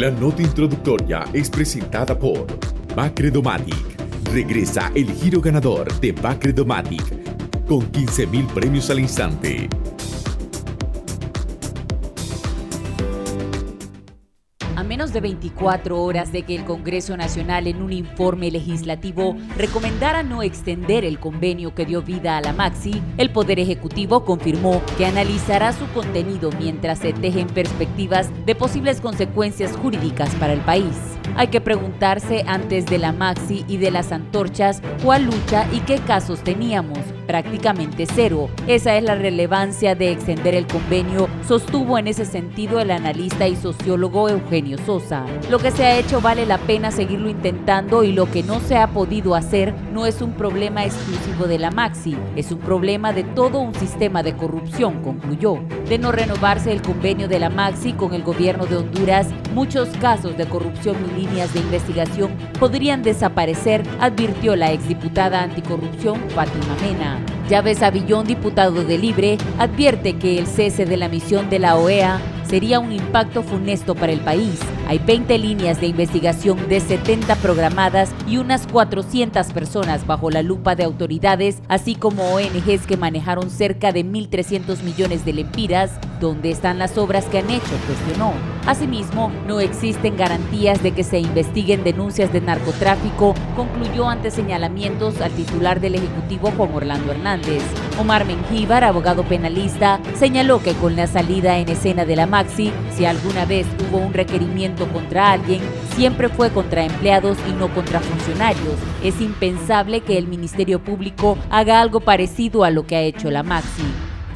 La nota introductoria es presentada por Bacredomatic. Regresa el giro ganador de Bacredomatic con 15.000 premios al instante. A menos de 24 horas de que el Congreso Nacional en un informe legislativo recomendara no extender el convenio que dio vida a la Maxi, el Poder Ejecutivo confirmó que analizará su contenido mientras se tejen perspectivas de posibles consecuencias jurídicas para el país. Hay que preguntarse antes de la Maxi y de las antorchas cuál lucha y qué casos teníamos. Prácticamente cero. Esa es la relevancia de extender el convenio, sostuvo en ese sentido el analista y sociólogo Eugenio Sosa. Lo que se ha hecho vale la pena seguirlo intentando y lo que no se ha podido hacer no es un problema exclusivo de la Maxi, es un problema de todo un sistema de corrupción, concluyó. De no renovarse el convenio de la Maxi con el gobierno de Honduras, muchos casos de corrupción y líneas de investigación podrían desaparecer, advirtió la exdiputada anticorrupción Fátima Mena. Yves Avillón, diputado de Libre, advierte que el cese de la misión de la OEA sería un impacto funesto para el país. Hay 20 líneas de investigación de 70 programadas y unas 400 personas bajo la lupa de autoridades, así como ONGs que manejaron cerca de 1.300 millones de lempiras. ¿Dónde están las obras que han hecho?, cuestionó. Asimismo, no existen garantías de que se investiguen denuncias de narcotráfico, concluyó ante señalamientos al titular del Ejecutivo, Juan Orlando Hernández. Omar Mengíbar, abogado penalista, señaló que con la salida en escena de la Maxi, si alguna vez hubo un requerimiento contra alguien, siempre fue contra empleados y no contra funcionarios. Es impensable que el Ministerio Público haga algo parecido a lo que ha hecho la Maxi.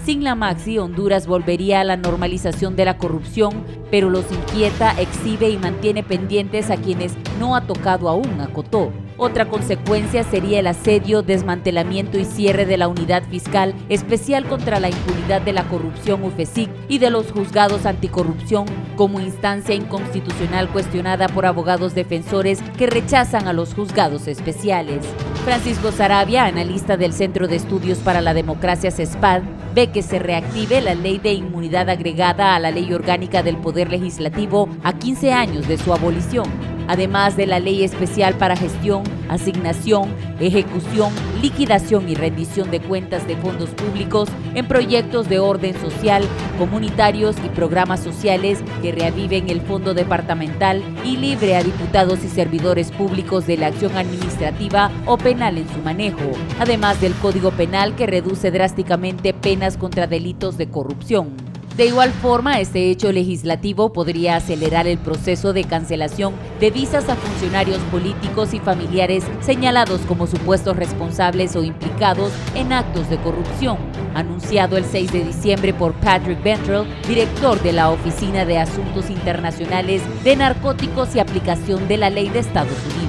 Sin la Maxi, Honduras volvería a la normalización de la corrupción, pero los inquieta, exhibe y mantiene pendientes a quienes no ha tocado aún, acotó. Otra consecuencia sería el asedio, desmantelamiento y cierre de la Unidad Fiscal Especial contra la Impunidad de la Corrupción UFESIC y de los juzgados anticorrupción como instancia inconstitucional cuestionada por abogados defensores que rechazan a los juzgados especiales. Francisco Sarabia, analista del Centro de Estudios para la Democracia CESPAD, ve que se reactive la ley de inmunidad agregada a la Ley Orgánica del Poder Legislativo a 15 años de su abolición, además de la Ley Especial para Gestión, Asignación, Ejecución, Liquidación y Rendición de Cuentas de Fondos Públicos en proyectos de orden social, comunitarios y programas sociales que reaviven el Fondo Departamental y libre a diputados y servidores públicos de la acción administrativa o penal en su manejo, además del Código Penal que reduce drásticamente penas contra delitos de corrupción. De igual forma, este hecho legislativo podría acelerar el proceso de cancelación de visas a funcionarios políticos y familiares señalados como supuestos responsables o implicados en actos de corrupción, anunciado el 6 de diciembre por Patrick Ventrell, director de la Oficina de Asuntos Internacionales de Narcóticos y Aplicación de la Ley de Estados Unidos.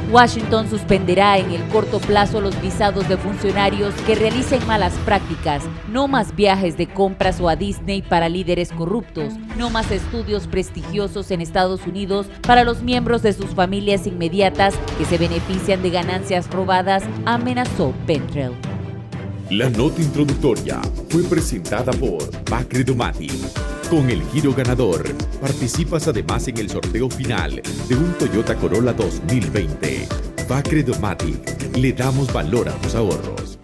Washington suspenderá en el corto plazo los visados de funcionarios que realicen malas prácticas, no más viajes de compras o a Disney para líderes corruptos, no más estudios prestigiosos en Estados Unidos para los miembros de sus familias inmediatas que se benefician de ganancias robadas, amenazó Ventrell. La nota introductoria fue presentada por Bacredomatic. Con el giro ganador, participas además en el sorteo final de un Toyota Corolla 2020. Bacredomatic, le damos valor a tus ahorros.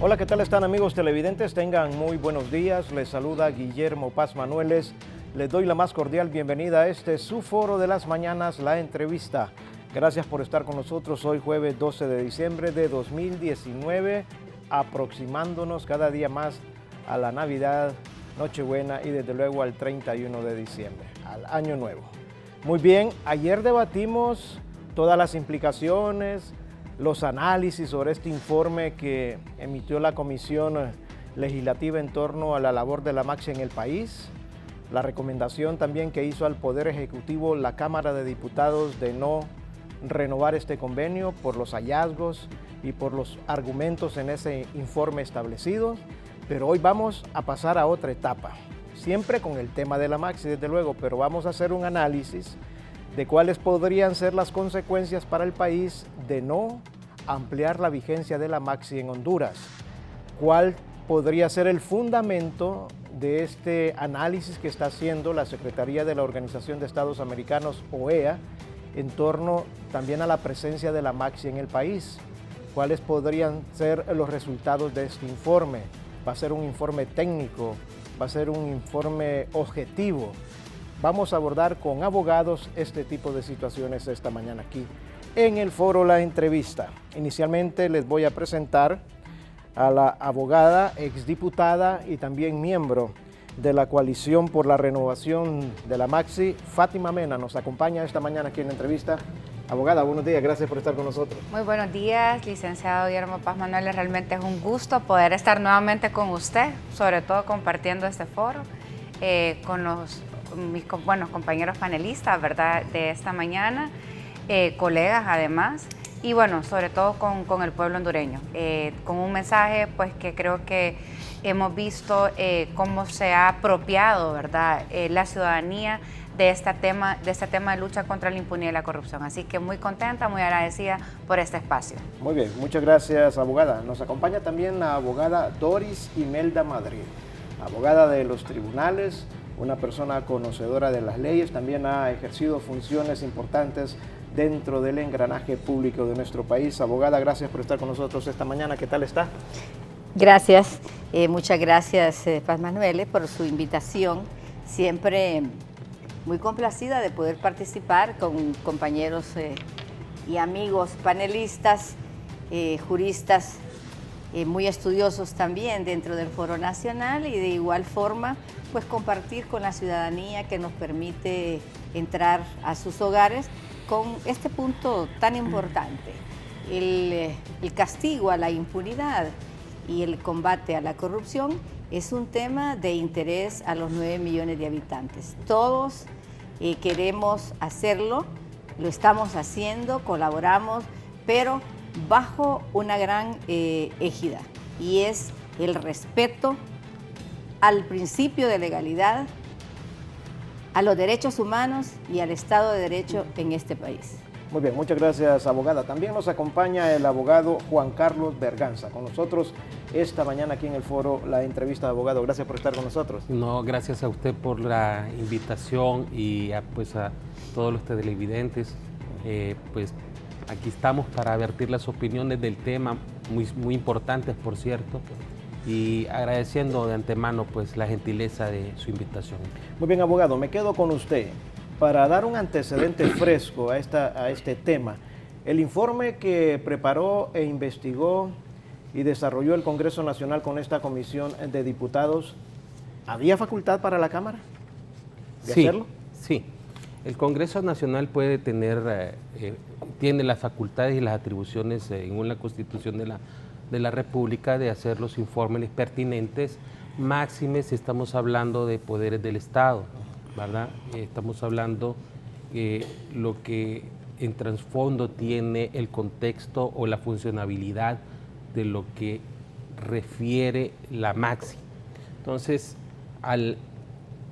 Hola, ¿qué tal están, amigos televidentes? Tengan muy buenos días. Les saluda Guillermo Paz Manueles. Les doy la más cordial bienvenida a este su foro de las mañanas, La Entrevista. Gracias por estar con nosotros hoy jueves 12 de diciembre de 2019, aproximándonos cada día más a la Navidad, Nochebuena y desde luego al 31 de diciembre, al Año Nuevo. Muy bien, ayer debatimos todas las implicaciones, los análisis sobre este informe que emitió la Comisión Legislativa en torno a la labor de la Maxi en el país, la recomendación también que hizo al Poder Ejecutivo la Cámara de Diputados de no renovar este convenio por los hallazgos y por los argumentos en ese informe establecido, pero hoy vamos a pasar a otra etapa, siempre con el tema de la Maxi desde luego, pero vamos a hacer un análisis de cuáles podrían ser las consecuencias para el país de no ampliar la vigencia de la Maxi en Honduras. ¿Cuál podría ser el fundamento de este análisis que está haciendo la Secretaría de la Organización de Estados Americanos, OEA, en torno también a la presencia de la Maxi en el país? ¿Cuáles podrían ser los resultados de este informe? ¿Va a ser un informe técnico? ¿Va a ser un informe objetivo? Vamos a abordar con abogados este tipo de situaciones esta mañana aquí en el foro La Entrevista. Inicialmente les voy a presentar a la abogada, exdiputada y también miembro de la Coalición por la Renovación de la Maxi, Fátima Mena. Nos acompaña esta mañana aquí en la entrevista. Abogada, buenos días, gracias por estar con nosotros. Muy buenos días, licenciado Guillermo Paz Manuel. Realmente es un gusto poder estar nuevamente con usted, sobre todo compartiendo este foro con mis compañeros panelistas, ¿verdad?, de esta mañana, colegas además, y bueno, sobre todo con el pueblo hondureño, con un mensaje pues que creo que hemos visto cómo se ha apropiado, ¿verdad?, la ciudadanía de este tema de lucha contra la impunidad y la corrupción. Así que muy contenta, muy agradecida por este espacio. Muy bien, muchas gracias, abogada. Nos acompaña también la abogada Doris Imelda Madrid, abogada de los tribunales, una persona conocedora de las leyes, también ha ejercido funciones importantes dentro del engranaje público de nuestro país. Abogada, gracias por estar con nosotros esta mañana. ¿Qué tal está? Gracias, muchas gracias Paz Manuel por su invitación. Siempre muy complacida de poder participar con compañeros y amigos panelistas, juristas, muy estudiosos también dentro del Foro Nacional, y de igual forma pues compartir con la ciudadanía que nos permite entrar a sus hogares con este punto tan importante, el castigo a la impunidad y el combate a la corrupción. Es un tema de interés a los 9 millones de habitantes. Todos queremos hacerlo, lo estamos haciendo, colaboramos, pero bajo una gran égida, y es el respeto al principio de legalidad, a los derechos humanos y al Estado de Derecho en este país. Muy bien, muchas gracias, abogada. También nos acompaña el abogado Juan Carlos Berganza, con nosotros esta mañana aquí en el foro La Entrevista. Abogado, gracias por estar con nosotros. No, gracias a usted por la invitación y a todos los televidentes. Pues aquí estamos para vertir las opiniones del tema, muy importantes, por cierto, y agradeciendo de antemano pues la gentileza de su invitación. Muy bien, abogado, me quedo con usted para dar un antecedente fresco a este tema. El informe que preparó e investigó y desarrolló el Congreso Nacional con esta comisión de diputados, ¿había facultad para la Cámara de hacerlo? Sí, el Congreso Nacional puede tener, tiene las facultades y las atribuciones según la Constitución de la República de hacer los informes pertinentes, máxime si estamos hablando de poderes del Estado, ¿verdad? Estamos hablando lo que en trasfondo tiene el contexto o la funcionabilidad de lo que refiere la Maxi. Entonces, al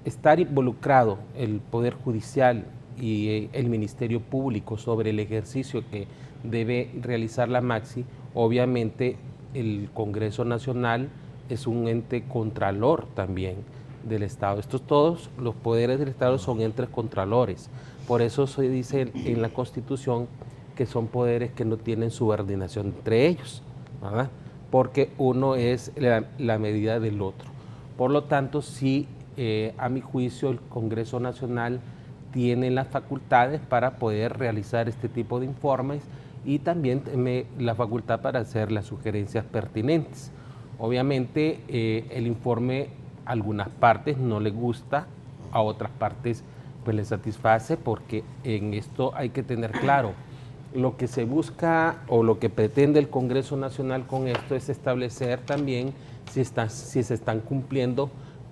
estar involucrado el Poder Judicial y el Ministerio Público sobre el ejercicio que debe realizar la Maxi, obviamente el Congreso Nacional es un ente contralor también del Estado. Todos los poderes del Estado son entes contralores. Por eso se dice en la Constitución que son poderes que no tienen subordinación entre ellos, ¿verdad? Porque uno es la medida del otro. Por lo tanto, sí, a mi juicio, el Congreso Nacional tiene las facultades para poder realizar este tipo de informes y también tiene la facultad para hacer las sugerencias pertinentes. Obviamente, el informe a algunas partes no le gusta, a otras partes pues le satisface, porque en esto hay que tener claro, lo que se busca o lo que pretende el Congreso Nacional con esto es establecer también si se están cumpliendo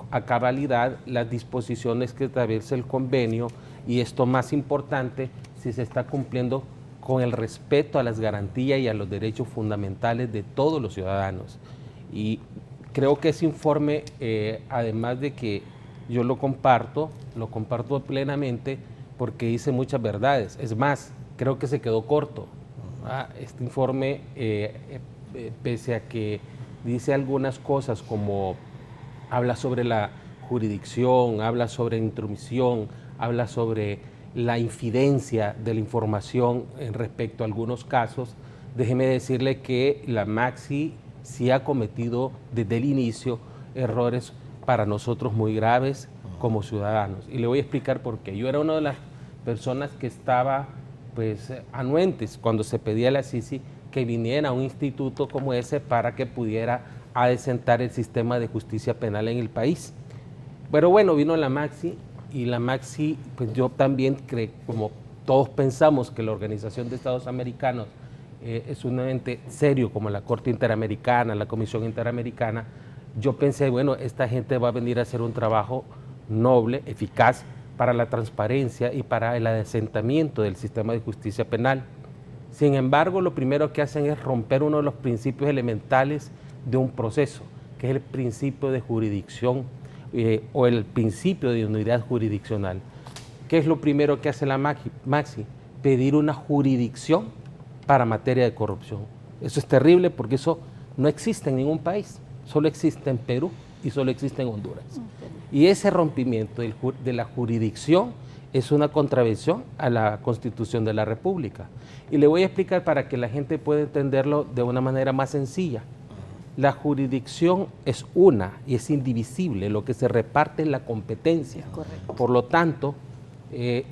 a cabalidad las disposiciones que establece el convenio, y esto más importante, si se está cumpliendo con el respeto a las garantías y a los derechos fundamentales de todos los ciudadanos. Y creo que ese informe, además de que yo lo comparto plenamente porque dice muchas verdades. Es más, creo que se quedó corto, Este informe, pese a que dice algunas cosas como habla sobre la jurisdicción, habla sobre intromisión, habla sobre la infidencia de la información en respecto a algunos casos, déjeme decirle que la Maxi sí ha cometido desde el inicio errores para nosotros muy graves como ciudadanos. Y le voy a explicar por qué. Yo era una de las personas que estaba pues anuentes cuando se pedía a la CICI que viniera a un instituto como ese para que pudiera adecentar el sistema de justicia penal en el país. Pero bueno, vino la Maxi, y la Maxi, pues yo también creo, como todos pensamos que la Organización de Estados Americanos es un ente serio como la Corte Interamericana, la Comisión Interamericana, yo pensé, bueno, esta gente va a venir a hacer un trabajo noble, eficaz, para la transparencia y para el adesentamiento del sistema de justicia penal. Sin embargo, lo primero que hacen es romper uno de los principios elementales de un proceso, que es el principio de jurisdicción o el principio de unidad jurisdiccional. ¿Qué es lo primero que hace la Maxi? Pedir una jurisdicción para materia de corrupción. Eso es terrible porque eso no existe en ningún país, solo existe en Perú y solo existe en Honduras. Y ese rompimiento de la jurisdicción es una contravención a la Constitución de la República. Y le voy a explicar para que la gente pueda entenderlo de una manera más sencilla. La jurisdicción es una y es indivisible, lo que se reparte es la competencia. Correcto. Por lo tanto,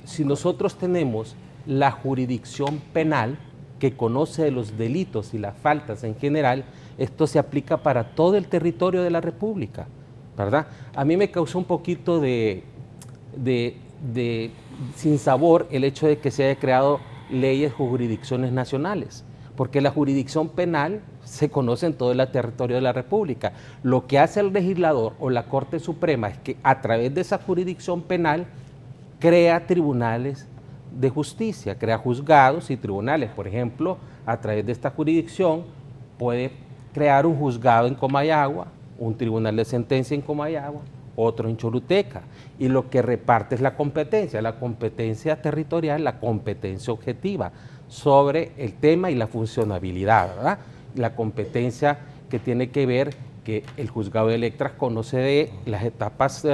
si nosotros tenemos la jurisdicción penal, que conoce de los delitos y las faltas en general, esto se aplica para todo el territorio de la República, ¿verdad? A mí me causó un poquito de sinsabor el hecho de que se haya creado leyes o jurisdicciones nacionales, porque la jurisdicción penal se conoce en todo el territorio de la República. Lo que hace el legislador o la Corte Suprema es que a través de esa jurisdicción penal crea tribunales de justicia, crea juzgados y tribunales. Por ejemplo, a través de esta jurisdicción puede crear un juzgado en Comayagua, un tribunal de sentencia en Comayagua, otro en Choluteca, y lo que reparte es la competencia territorial, la competencia objetiva sobre el tema y la funcionabilidad, ¿verdad? La competencia que tiene que ver que el juzgado de letras conoce de las etapas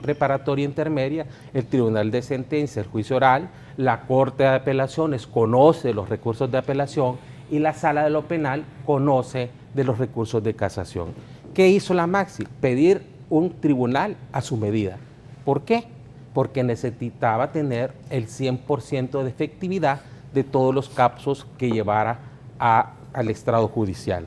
preparatoria e intermedia, el tribunal de sentencia, el juicio oral, la Corte de Apelaciones conoce los recursos de apelación y la Sala de lo Penal conoce de los recursos de casación. ¿Qué hizo la Maxi? Pedir un tribunal a su medida. ¿Por qué? Porque necesitaba tener el 100% de efectividad de todos los casos que llevara al estrado judicial.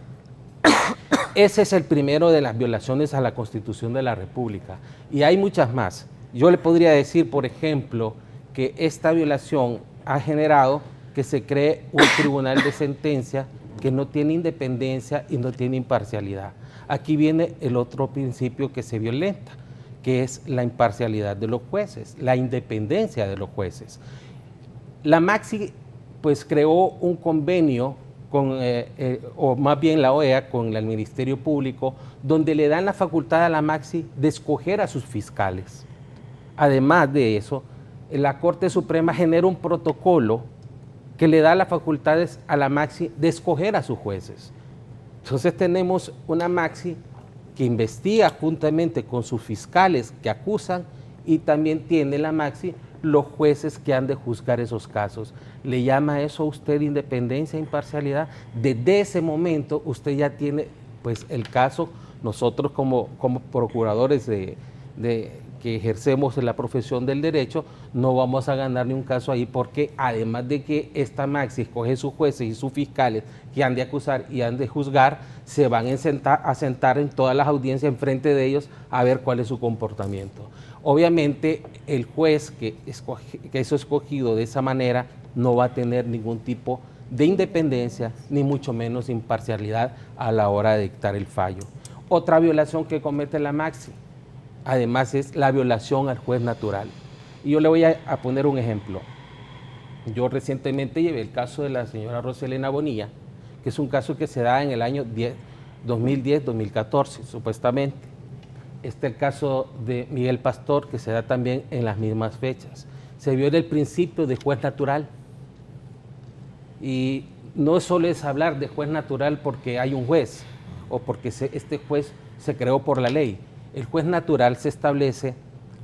Ese es el primero de las violaciones a la Constitución de la República. Y hay muchas más. Yo le podría decir, por ejemplo, que esta violación ha generado que se cree un tribunal de sentencia que no tiene independencia y no tiene imparcialidad. Aquí viene el otro principio que se violenta, que es la imparcialidad de los jueces, la independencia de los jueces. La Maxi pues creó un convenio o más bien la OEA con el Ministerio Público, donde le dan la facultad a la Maxi de escoger a sus fiscales. Además de eso, la Corte Suprema genera un protocolo que le da las facultades a la Maxi de escoger a sus jueces. Entonces tenemos una Maxi que investiga juntamente con sus fiscales que acusan, y también tiene la Maxi los jueces que han de juzgar esos casos. ¿Le llama eso a usted independencia e imparcialidad? Desde ese momento usted ya tiene pues el caso. Nosotros como procuradores que ejercemos la profesión del derecho, no vamos a ganar ni un caso ahí, porque además de que esta Maxi escoge sus jueces y sus fiscales que han de acusar y han de juzgar, se van a sentar en todas las audiencias enfrente de ellos a ver cuál es su comportamiento. Obviamente el juez que es escogido de esa manera no va a tener ningún tipo de independencia, ni mucho menos imparcialidad a la hora de dictar el fallo. Otra violación que comete la Maxi, además, es la violación al juez natural. Y yo le voy a poner un ejemplo. Yo recientemente llevé el caso de la señora Roselena Bonilla, que es un caso que se da en el año 2010-2014, supuestamente. Está el caso de Miguel Pastor, que se da también en las mismas fechas. Se viola el principio de juez natural. Y no solo es hablar de juez natural porque hay un juez o porque este juez se creó por la ley. El juez natural se establece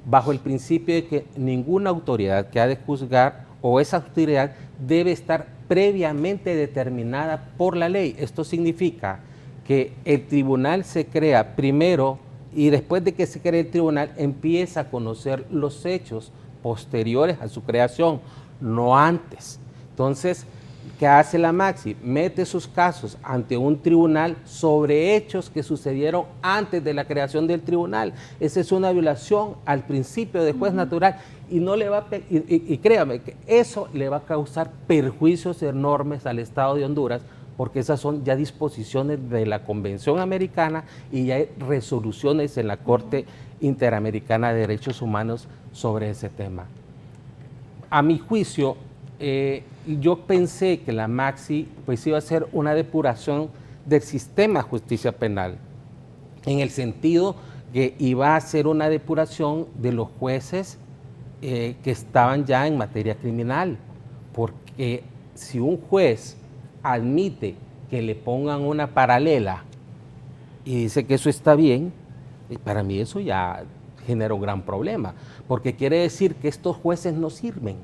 bajo el principio de que ninguna autoridad que ha de juzgar o esa autoridad debe estar previamente determinada por la ley. Esto significa que el tribunal se crea primero y después de que se cree el tribunal empieza a conocer los hechos posteriores a su creación, no antes. Entonces, ¿qué hace la Maxi? Mete sus casos ante un tribunal sobre hechos que sucedieron antes de la creación del tribunal. Esa es una violación al principio de juez natural y no le va y créame que eso le va a causar perjuicios enormes al Estado de Honduras, porque esas son ya disposiciones de la Convención Americana y ya hay resoluciones en la Corte Interamericana de Derechos Humanos sobre ese tema. A mi juicio, yo pensé que la Maxi pues iba a ser una depuración del sistema de justicia penal, en el sentido que iba a ser una depuración de los jueces que estaban ya en materia criminal, porque si un juez admite que le pongan una paralela y dice que eso está bien, para mí eso ya genera un gran problema, porque quiere decir que estos jueces no sirven.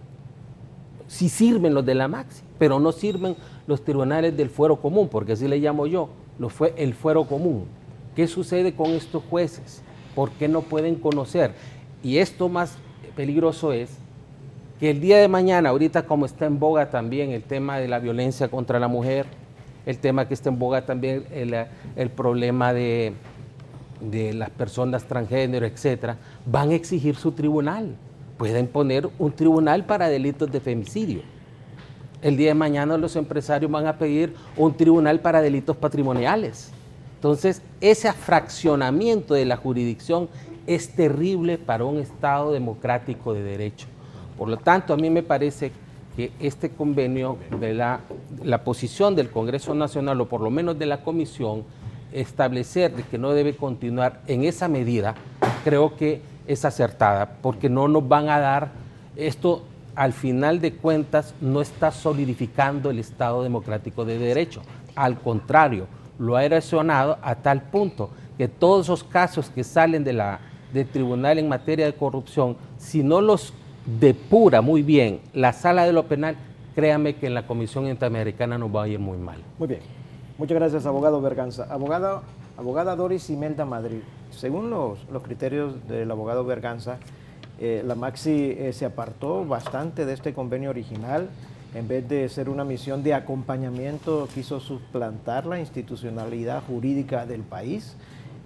Sí sirven los de la Maxi, pero no sirven los tribunales del fuero común, porque así le llamo yo, el fuero común. ¿Qué sucede con estos jueces? ¿Por qué no pueden conocer? Y esto más peligroso es que el día de mañana, ahorita como está en boga también el tema de la violencia contra la mujer, el tema que está en boga también el problema de las personas transgénero, etcétera, van a exigir su tribunal. Pueden poner un tribunal para delitos de femicidio. El día de mañana los empresarios van a pedir un tribunal para delitos patrimoniales. Entonces, ese fraccionamiento de la jurisdicción es terrible para un Estado democrático de derecho. Por lo tanto, a mí me parece que este convenio, de la posición del Congreso Nacional, o por lo menos de la Comisión, establecer de que no debe continuar en esa medida, creo que es acertada, porque no nos van a dar, esto al final de cuentas no está solidificando el Estado democrático de derecho, al contrario, lo ha erosionado a tal punto que todos esos casos que salen del tribunal en materia de corrupción, si no los depura muy bien la sala de lo penal, créame que en la Comisión Interamericana nos va a ir muy mal. Muy bien. Muchas gracias, abogado Berganza. Abogada Doris Imelda Madrid, según los criterios del abogado Berganza, la Maxi se apartó bastante de este convenio original. En vez de ser una misión de acompañamiento, quiso suplantar la institucionalidad jurídica del país.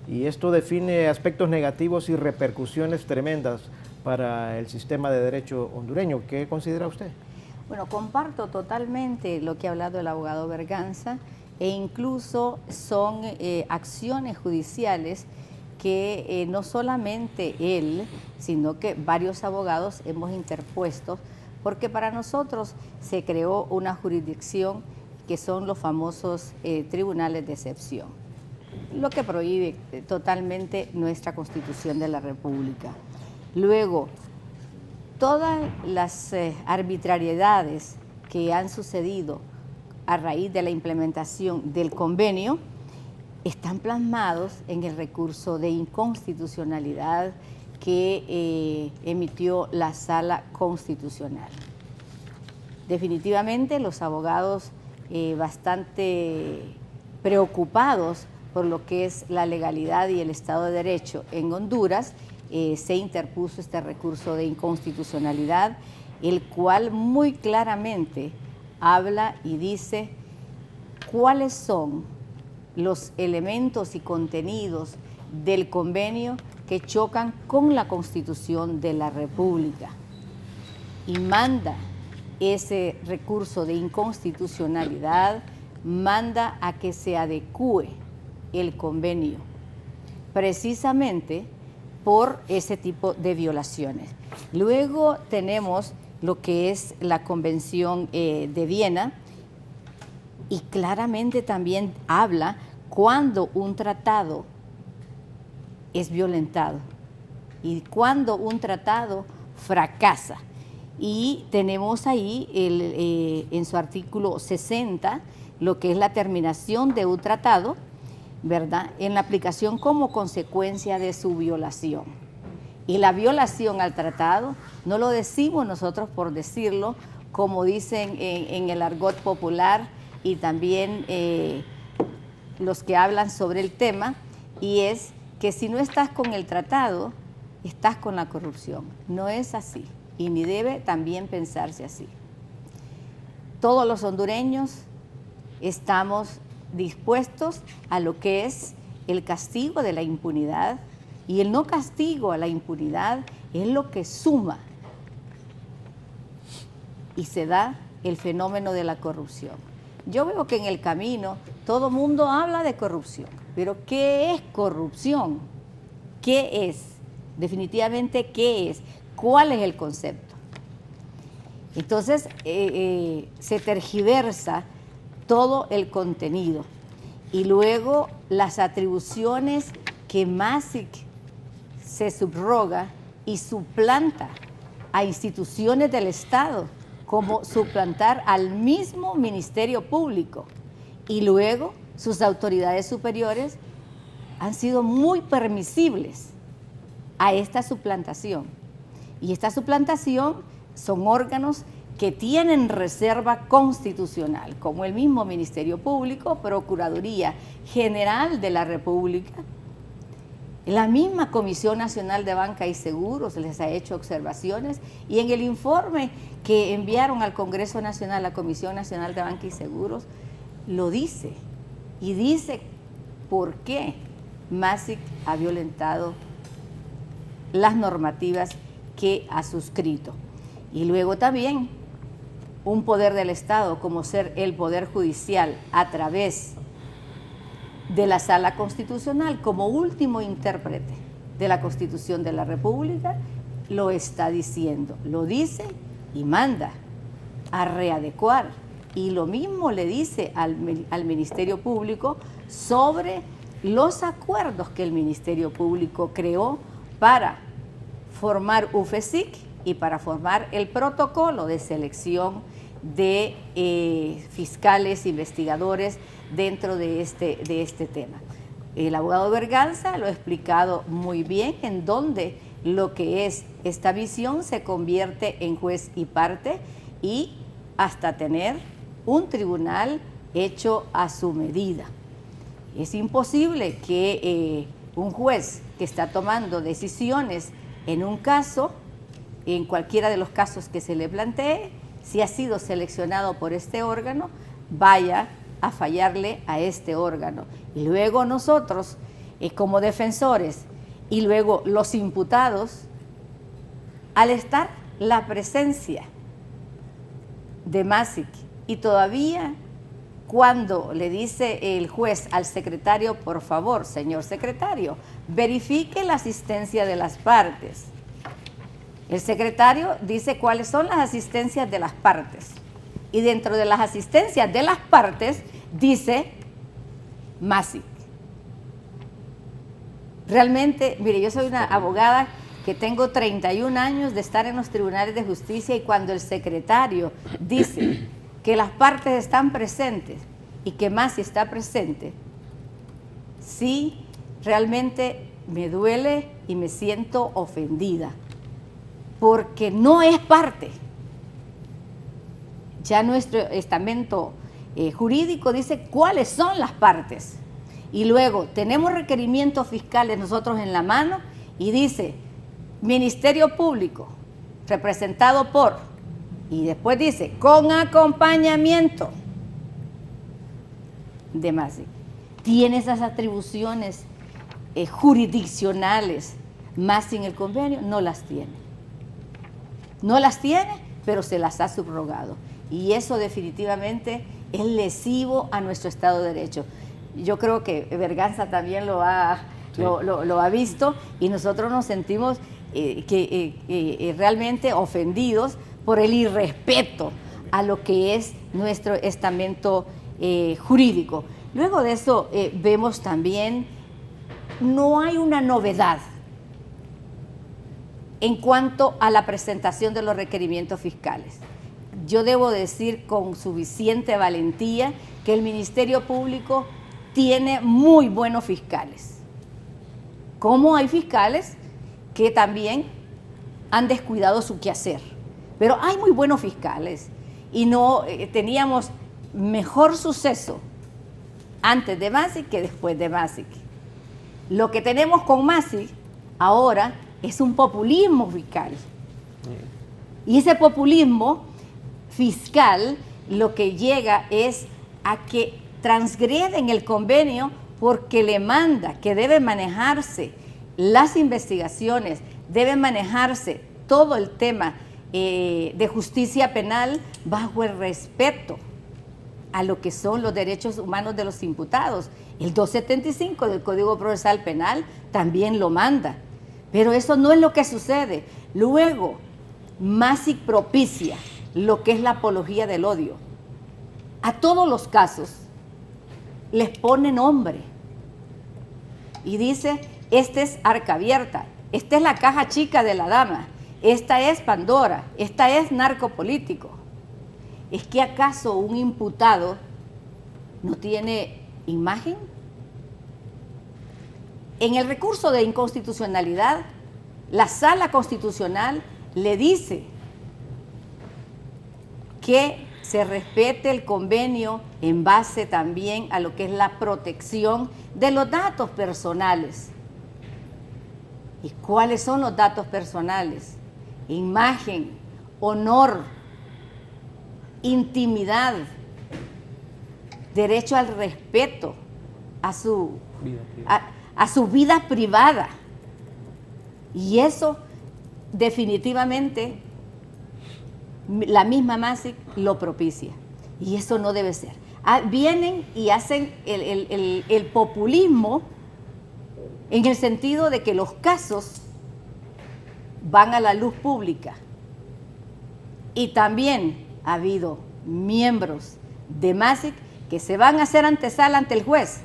Y esto define aspectos negativos y repercusiones tremendas para el sistema de derecho hondureño. ¿Qué considera usted? Bueno, comparto totalmente lo que ha hablado el abogado Berganza, e incluso son acciones judiciales que no solamente él, sino que varios abogados hemos interpuesto, porque para nosotros se creó una jurisdicción que son los famosos tribunales de excepción, lo que prohíbe totalmente nuestra Constitución de la República. Luego, todas las arbitrariedades que han sucedido a raíz de la implementación del convenio están plasmados en el recurso de inconstitucionalidad que emitió la Sala Constitucional. Definitivamente los abogados bastante preocupados por lo que es la legalidad y el Estado de Derecho en Honduras, se interpuso este recurso de inconstitucionalidad, el cual muy claramente habla y dice cuáles son los elementos y contenidos del convenio que chocan con la Constitución de la República, y manda ese recurso de inconstitucionalidad, manda a que se adecúe el convenio precisamente por ese tipo de violaciones. Luego tenemos lo que es la Convención de Viena, y claramente también habla cuando un tratado es violentado y cuando un tratado fracasa. y tenemos ahí en su artículo 60 lo que es la terminación de un tratado, ¿verdad?, en la aplicación como consecuencia de su violación. Y la violación al tratado no lo decimos nosotros por decirlo, como dicen en el argot popular y también los que hablan sobre el tema, y es que si no estás con el tratado, estás con la corrupción. No es así, y ni debe también pensarse así. Todos los hondureños estamos dispuestos a lo que es el castigo de la impunidad, y el no castigo a la impunidad es lo que suma y se da el fenómeno de la corrupción. Yo veo que en el camino todo el mundo habla de corrupción, pero ¿qué es corrupción? ¿Qué es? Definitivamente, ¿qué es? ¿Cuál es el concepto? Entonces, se tergiversa todo el contenido y luego las atribuciones que MASIC se subroga y suplanta a instituciones del Estado, como suplantar al mismo Ministerio Público, y luego sus autoridades superiores han sido muy permisibles a esta suplantación. Y esta suplantación son órganos que tienen reserva constitucional, como el mismo Ministerio Público, Procuraduría General de la República, la misma Comisión Nacional de Banca y Seguros les ha hecho observaciones, y en el informe que enviaron al Congreso Nacional, la Comisión Nacional de Banca y Seguros, lo dice, y dice por qué MASIC ha violentado las normativas que ha suscrito. Y luego también un poder del Estado, como ser el Poder Judicial, a través de la Sala Constitucional, como último intérprete de la Constitución de la República, lo está diciendo, lo dice y manda a readecuar. Y lo mismo le dice al Ministerio Público sobre los acuerdos que el Ministerio Público creó para formar UFESIC y para formar el protocolo de selección de fiscales, investigadores dentro de este tema. El abogado Berganza lo ha explicado muy bien, en donde lo que es esta visión se convierte en juez y parte, y hasta tener un tribunal hecho a su medida. Es imposible que un juez que está tomando decisiones en un caso, en cualquiera de los casos que se le plantee, si ha sido seleccionado por este órgano, vaya a fallarle a este órgano. Y luego nosotros, como defensores, y luego los imputados, al estar la presencia de MASIC, y todavía cuando le dice el juez al secretario, por favor, señor secretario, verifique la asistencia de las partes. El secretario dice cuáles son las asistencias de las partes. Y dentro de las asistencias de las partes dice MASIC. Realmente, mire, yo soy una abogada que tengo 31 años de estar en los tribunales de justicia, y cuando el secretario dice que las partes están presentes y que MASIC está presente, sí, realmente me duele y me siento ofendida, porque no es parte. Ya nuestro estamento jurídico dice cuáles son las partes, y luego tenemos requerimientos fiscales nosotros en la mano, y dice Ministerio Público representado por, y después dice con acompañamiento de MASIC. Tiene esas atribuciones jurisdiccionales. MASIC en el convenio no las tiene. No las tiene, pero se las ha subrogado. Y eso definitivamente es lesivo a nuestro Estado de Derecho. Yo creo que Berganza también lo ha visto, y nosotros nos sentimos realmente ofendidos por el irrespeto a lo que es nuestro estamento jurídico. Luego de eso vemos también, no hay una novedad en cuanto a la presentación de los requerimientos fiscales. Yo debo decir con suficiente valentía que el Ministerio Público tiene muy buenos fiscales. Como hay fiscales que también han descuidado su quehacer, pero hay muy buenos fiscales y no teníamos mejor suceso antes de Masic que después de Masic. Lo que tenemos con Masic ahora es un populismo fiscal. Y ese populismo fiscal lo que llega es a que transgreden el convenio porque le manda que debe manejarse las investigaciones, debe manejarse todo el tema de justicia penal bajo el respeto a lo que son los derechos humanos de los imputados. El 275 del Código Procesal Penal también lo manda, pero eso no es lo que sucede. Luego, Masic propicia lo que es la apología del odio. A todos los casos les pone nombre y dice, esta es Arca Abierta, esta es la caja chica de la dama, esta es Pandora, esta es narcopolítico. ¿Es que acaso un imputado no tiene imagen? En el recurso de inconstitucionalidad, la Sala Constitucional le dice que se respete el convenio en base también a lo que es la protección de los datos personales. ¿Y cuáles son los datos personales? Imagen, honor, intimidad, derecho al respeto a su vida privada. Y eso definitivamente la misma Masic lo propicia. Y eso no debe ser. Vienen y hacen el populismo en el sentido de que los casos van a la luz pública. Y también ha habido miembros de Masic que se van a hacer antesala ante el juez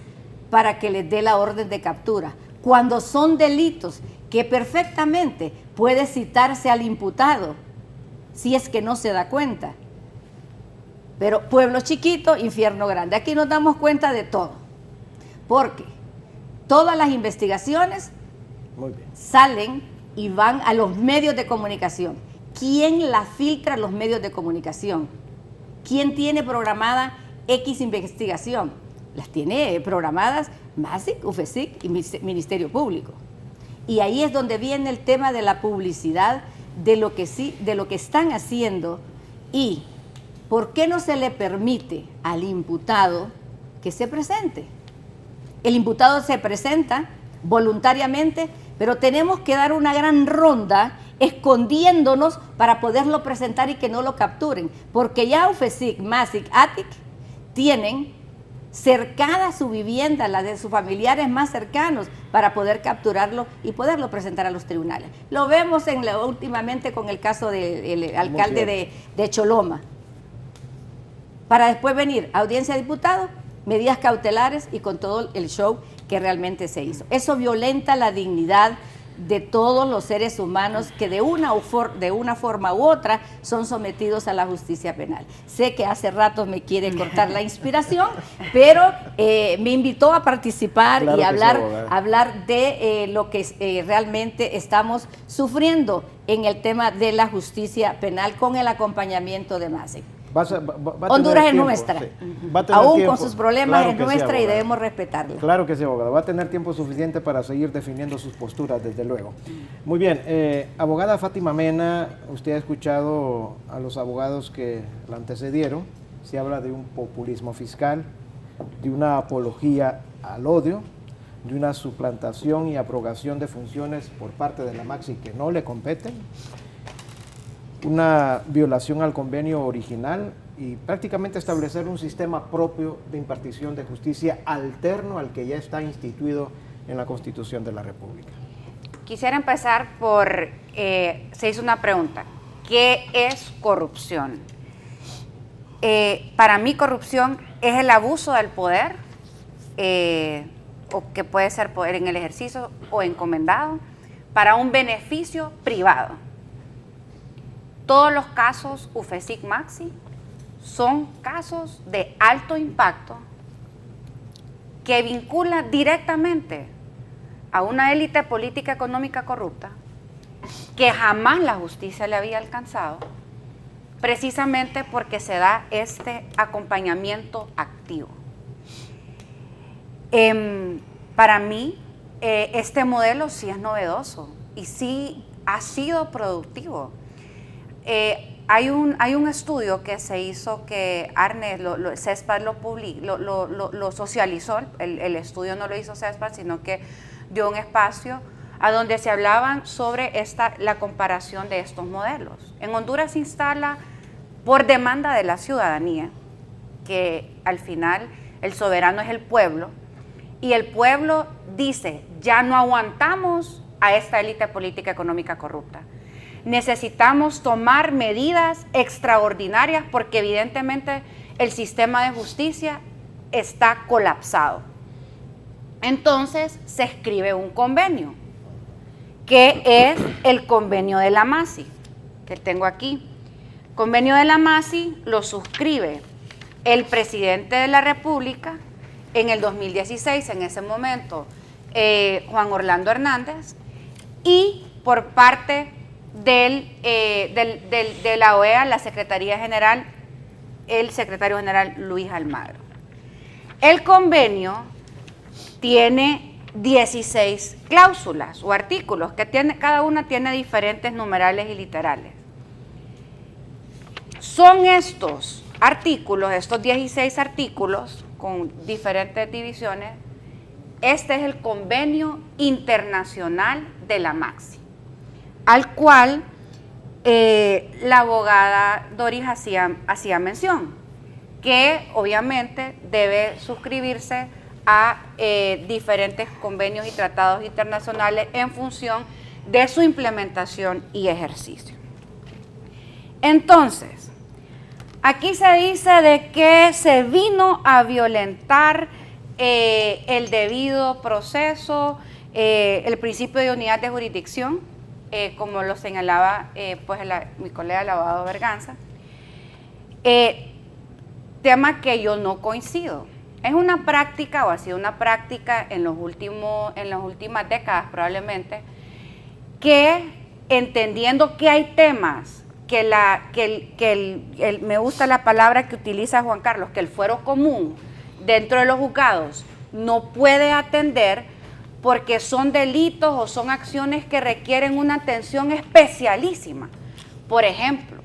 para que les dé la orden de captura, cuando son delitos que perfectamente puede citarse al imputado si es que no se da cuenta. Pero pueblo chiquito, infierno grande. Aquí nos damos cuenta de todo, porque todas las investigaciones salen y van a los medios de comunicación. ¿Quién las filtra a los medios de comunicación? ¿Quién tiene programada X investigación? Las tiene programadas Masic, UFESIC y Ministerio Público. Y ahí es donde viene el tema de la publicidad, de lo que están haciendo. Y ¿por qué no se le permite al imputado que se presente? El imputado se presenta voluntariamente, pero tenemos que dar una gran ronda escondiéndonos para poderlo presentar y que no lo capturen, porque ya UFESIC, Masic, ATIC tienen cercada su vivienda, la de sus familiares más cercanos, para poder capturarlo y poderlo presentar a los tribunales. Lo vemos últimamente con el caso del alcalde de Choloma, para después venir a audiencia de diputados, medidas cautelares y con todo el show que realmente se hizo. Eso violenta la dignidad de todos los seres humanos que de una forma u otra son sometidos a la justicia penal. Sé que hace rato me quiere cortar la inspiración, pero me invitó a participar y hablar de lo que realmente estamos sufriendo en el tema de la justicia penal con el acompañamiento de Masic. Honduras es nuestra, sí. Aún tiempo, con sus problemas, claro, es nuestra, sí, y debemos respetarla. Claro que sí, abogada. Va a tener tiempo suficiente para seguir definiendo sus posturas, desde luego. Muy bien, abogada Fátima Mena, usted ha escuchado a los abogados que la antecedieron. Se habla de un populismo fiscal, de una apología al odio, de una suplantación y abrogación de funciones por parte de la Maxi que no le competen, una violación al convenio original y prácticamente establecer un sistema propio de impartición de justicia alterno al que ya está instituido en la Constitución de la República. Quisiera empezar por, se hizo una pregunta, ¿qué es corrupción? Para mí corrupción es el abuso del poder, o que puede ser poder en el ejercicio o encomendado, para un beneficio privado. Todos los casos UFESIC Maxi son casos de alto impacto que vinculan directamente a una élite política económica corrupta que jamás la justicia le había alcanzado, precisamente porque se da este acompañamiento activo. Para mí, este modelo sí es novedoso y sí ha sido productivo. Hay un estudio que se hizo que Arne, CESPAD lo socializó, el estudio no lo hizo CESPAD, sino que dio un espacio a donde se hablaban sobre la comparación de estos modelos. En Honduras se instala por demanda de la ciudadanía, que al final el soberano es el pueblo, y el pueblo dice, ya no aguantamos a esta élite política económica corrupta. Necesitamos tomar medidas extraordinarias porque evidentemente el sistema de justicia está colapsado. Entonces se escribe un convenio, que es el convenio de la MASI, que tengo aquí. El convenio de la MASI lo suscribe el presidente de la República en el 2016, en ese momento, Juan Orlando Hernández, y por parte de la OEA, la Secretaría General, el secretario general Luis Almagro. El convenio tiene 16 cláusulas o artículos, que cada una tiene diferentes numerales y literales. Son estos artículos, estos 16 artículos con diferentes divisiones, este es el convenio internacional de la MAXI, al cual la abogada Doris hacía mención, que obviamente debe suscribirse a diferentes convenios y tratados internacionales en función de su implementación y ejercicio. Entonces, aquí se dice de que se vino a violentar el debido proceso, el principio de unidad de jurisdicción, como lo señalaba mi colega el abogado Berganza, tema que yo no coincido. Es una práctica, o ha sido una práctica en las últimas décadas probablemente, que entendiendo que hay temas me gusta la palabra que utiliza Juan Carlos, que el fuero común dentro de los juzgados no puede atender porque son delitos o son acciones que requieren una atención especialísima. Por ejemplo,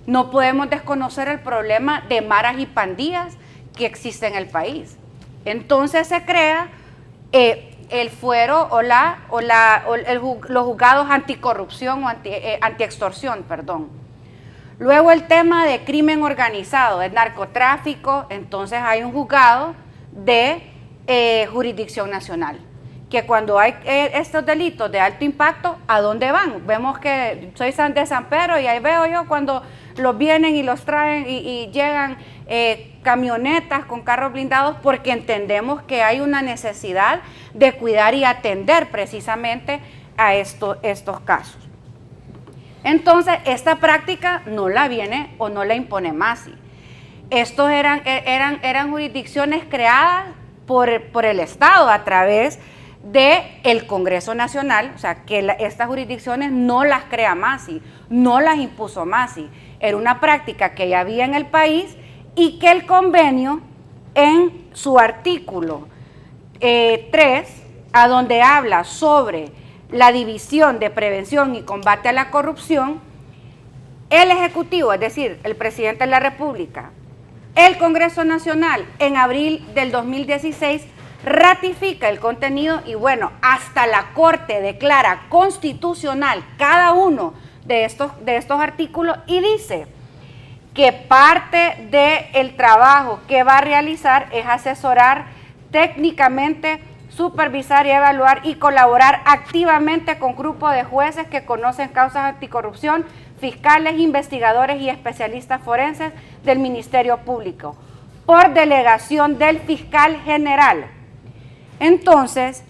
no podemos desconocer el problema de maras y pandillas que existe en el país. Entonces se crea el fuero los juzgados anticorrupción o antiextorsión, perdón. Luego el tema de crimen organizado, el narcotráfico, entonces hay un juzgado de jurisdicción nacional, que cuando hay estos delitos de alto impacto, ¿a dónde van? Vemos que soy de San Pedro y ahí veo yo cuando los vienen y los traen y llegan camionetas con carros blindados, porque entendemos que hay una necesidad de cuidar y atender precisamente a estos casos. Entonces, esta práctica no la viene o no la impone MASI. Estos eran jurisdicciones creadas por el Estado a través del Congreso Nacional, o sea, que estas jurisdicciones no las crea MASI, no las impuso MASI. Era una práctica que ya había en el país y que el convenio, en su artículo 3, a donde habla sobre la división de prevención y combate a la corrupción, el Ejecutivo, es decir, el Presidente de la República, el Congreso Nacional, en abril del 2016, ratifica el contenido y bueno, hasta la Corte declara constitucional cada uno de estos artículos y dice que parte del trabajo que va a realizar es asesorar técnicamente, supervisar y evaluar y colaborar activamente con grupos de jueces que conocen causas anticorrupción, fiscales, investigadores y especialistas forenses del Ministerio Público, por delegación del fiscal general. Entonces,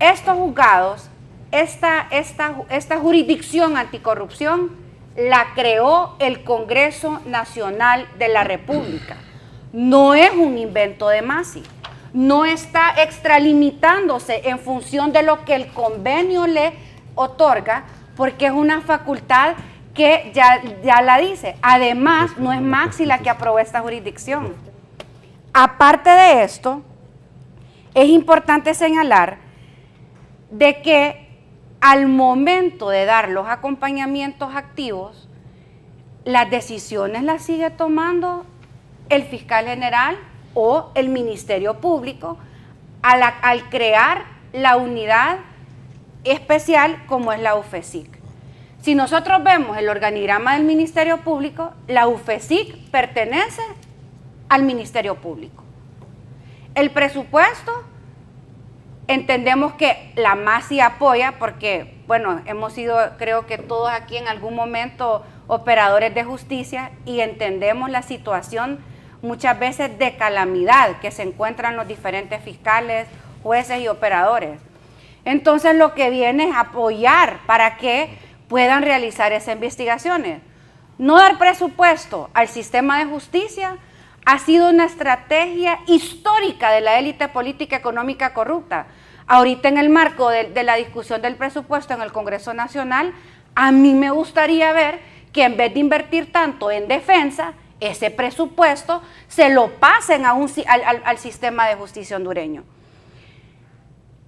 estos juzgados esta jurisdicción anticorrupción la creó el Congreso Nacional de la República. No es un invento de Masi. No está extralimitándose en función de lo que el convenio le otorga, porque es una facultad que ya la dice. Además, no es Maxi la que aprobó esta jurisdicción. Aparte de esto, es importante señalar de que al momento de dar los acompañamientos activos, las decisiones las sigue tomando el fiscal general o el Ministerio Público al crear la unidad especial como es la UFESIC. Si nosotros vemos el organigrama del Ministerio Público, la UFESIC pertenece al Ministerio Público. El presupuesto, entendemos que la MASI apoya porque, bueno, hemos sido, creo que todos aquí en algún momento, operadores de justicia y entendemos la situación muchas veces de calamidad que se encuentran los diferentes fiscales, jueces y operadores. Entonces lo que viene es apoyar para que puedan realizar esas investigaciones. No dar presupuesto al sistema de justicia ha sido una estrategia histórica de la élite política económica corrupta. Ahorita en el marco de la discusión del presupuesto en el Congreso Nacional, a mí me gustaría ver que en vez de invertir tanto en defensa, ese presupuesto se lo pasen al sistema de justicia hondureño.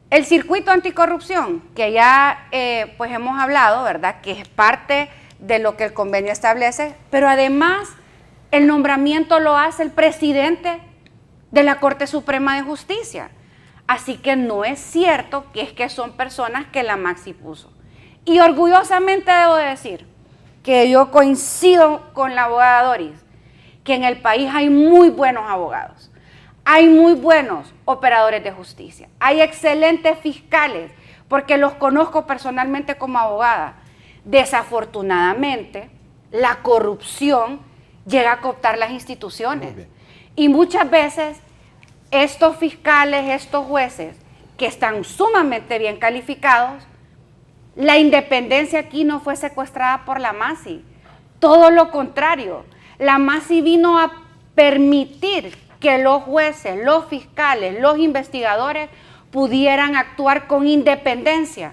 El circuito anticorrupción, que ya pues hemos hablado, ¿verdad?, que es parte de lo que el convenio establece, pero además el nombramiento lo hace el presidente de la Corte Suprema de Justicia. Así que no es cierto que son personas que la Maxi puso. Y orgullosamente debo decir que yo coincido con la abogada Doris, que en el país hay muy buenos abogados, hay muy buenos operadores de justicia, hay excelentes fiscales, porque los conozco personalmente como abogada. Desafortunadamente, la corrupción llega a cooptar las instituciones. Y muchas veces estos fiscales, estos jueces, que están sumamente bien calificados, la independencia aquí no fue secuestrada por la MASI. Todo lo contrario. La MASI vino a permitir que los jueces, los fiscales, los investigadores pudieran actuar con independencia,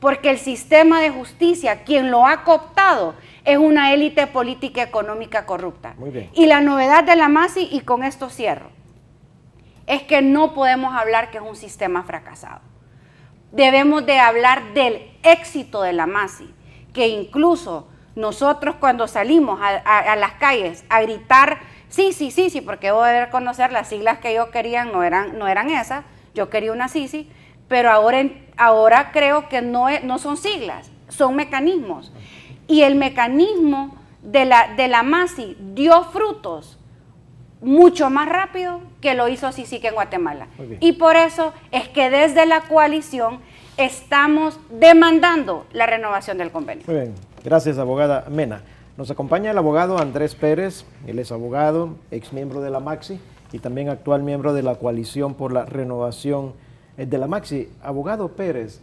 porque el sistema de justicia, quien lo ha cooptado, es una élite política económica corrupta. Muy bien. Y la novedad de la MASI, y con esto cierro, es que no podemos hablar que es un sistema fracasado. Debemos de hablar del éxito de la MASI, que incluso nosotros cuando salimos a las calles a gritar, sí, porque debo de reconocer las siglas que yo quería no eran esas, yo quería una SISI, pero ahora creo que no son siglas, son mecanismos. Y el mecanismo de la MASI dio frutos mucho más rápido que lo hizo CICIG en Guatemala. Y por eso es que desde la coalición estamos demandando la renovación del convenio. Muy bien, gracias, abogada Mena. Nos acompaña el abogado Andrés Pérez, él es abogado, ex miembro de la MAXI y también actual miembro de la coalición por la renovación de la MAXI. Abogado Pérez,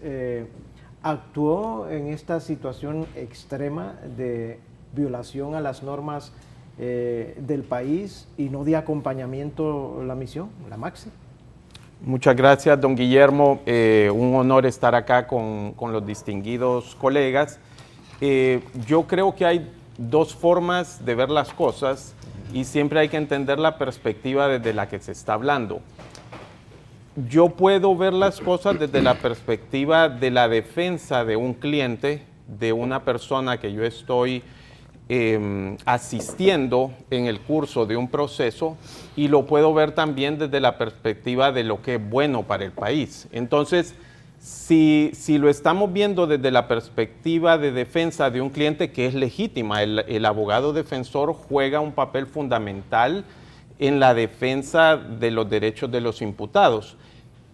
¿actuó en esta situación extrema de violación a las normas del país y no de acompañamiento la misión, la MAXI? Muchas gracias, don Guillermo. Un honor estar acá con los distinguidos colegas. Yo creo que hay dos formas de ver las cosas y siempre hay que entender la perspectiva desde la que se está hablando. Yo puedo ver las cosas desde la perspectiva de la defensa de un cliente, de una persona que yo estoy asistiendo en el curso de un proceso, y lo puedo ver también desde la perspectiva de lo que es bueno para el país. Entonces, si lo estamos viendo desde la perspectiva de defensa de un cliente, que es legítima, el abogado defensor juega un papel fundamental en la defensa de los derechos de los imputados.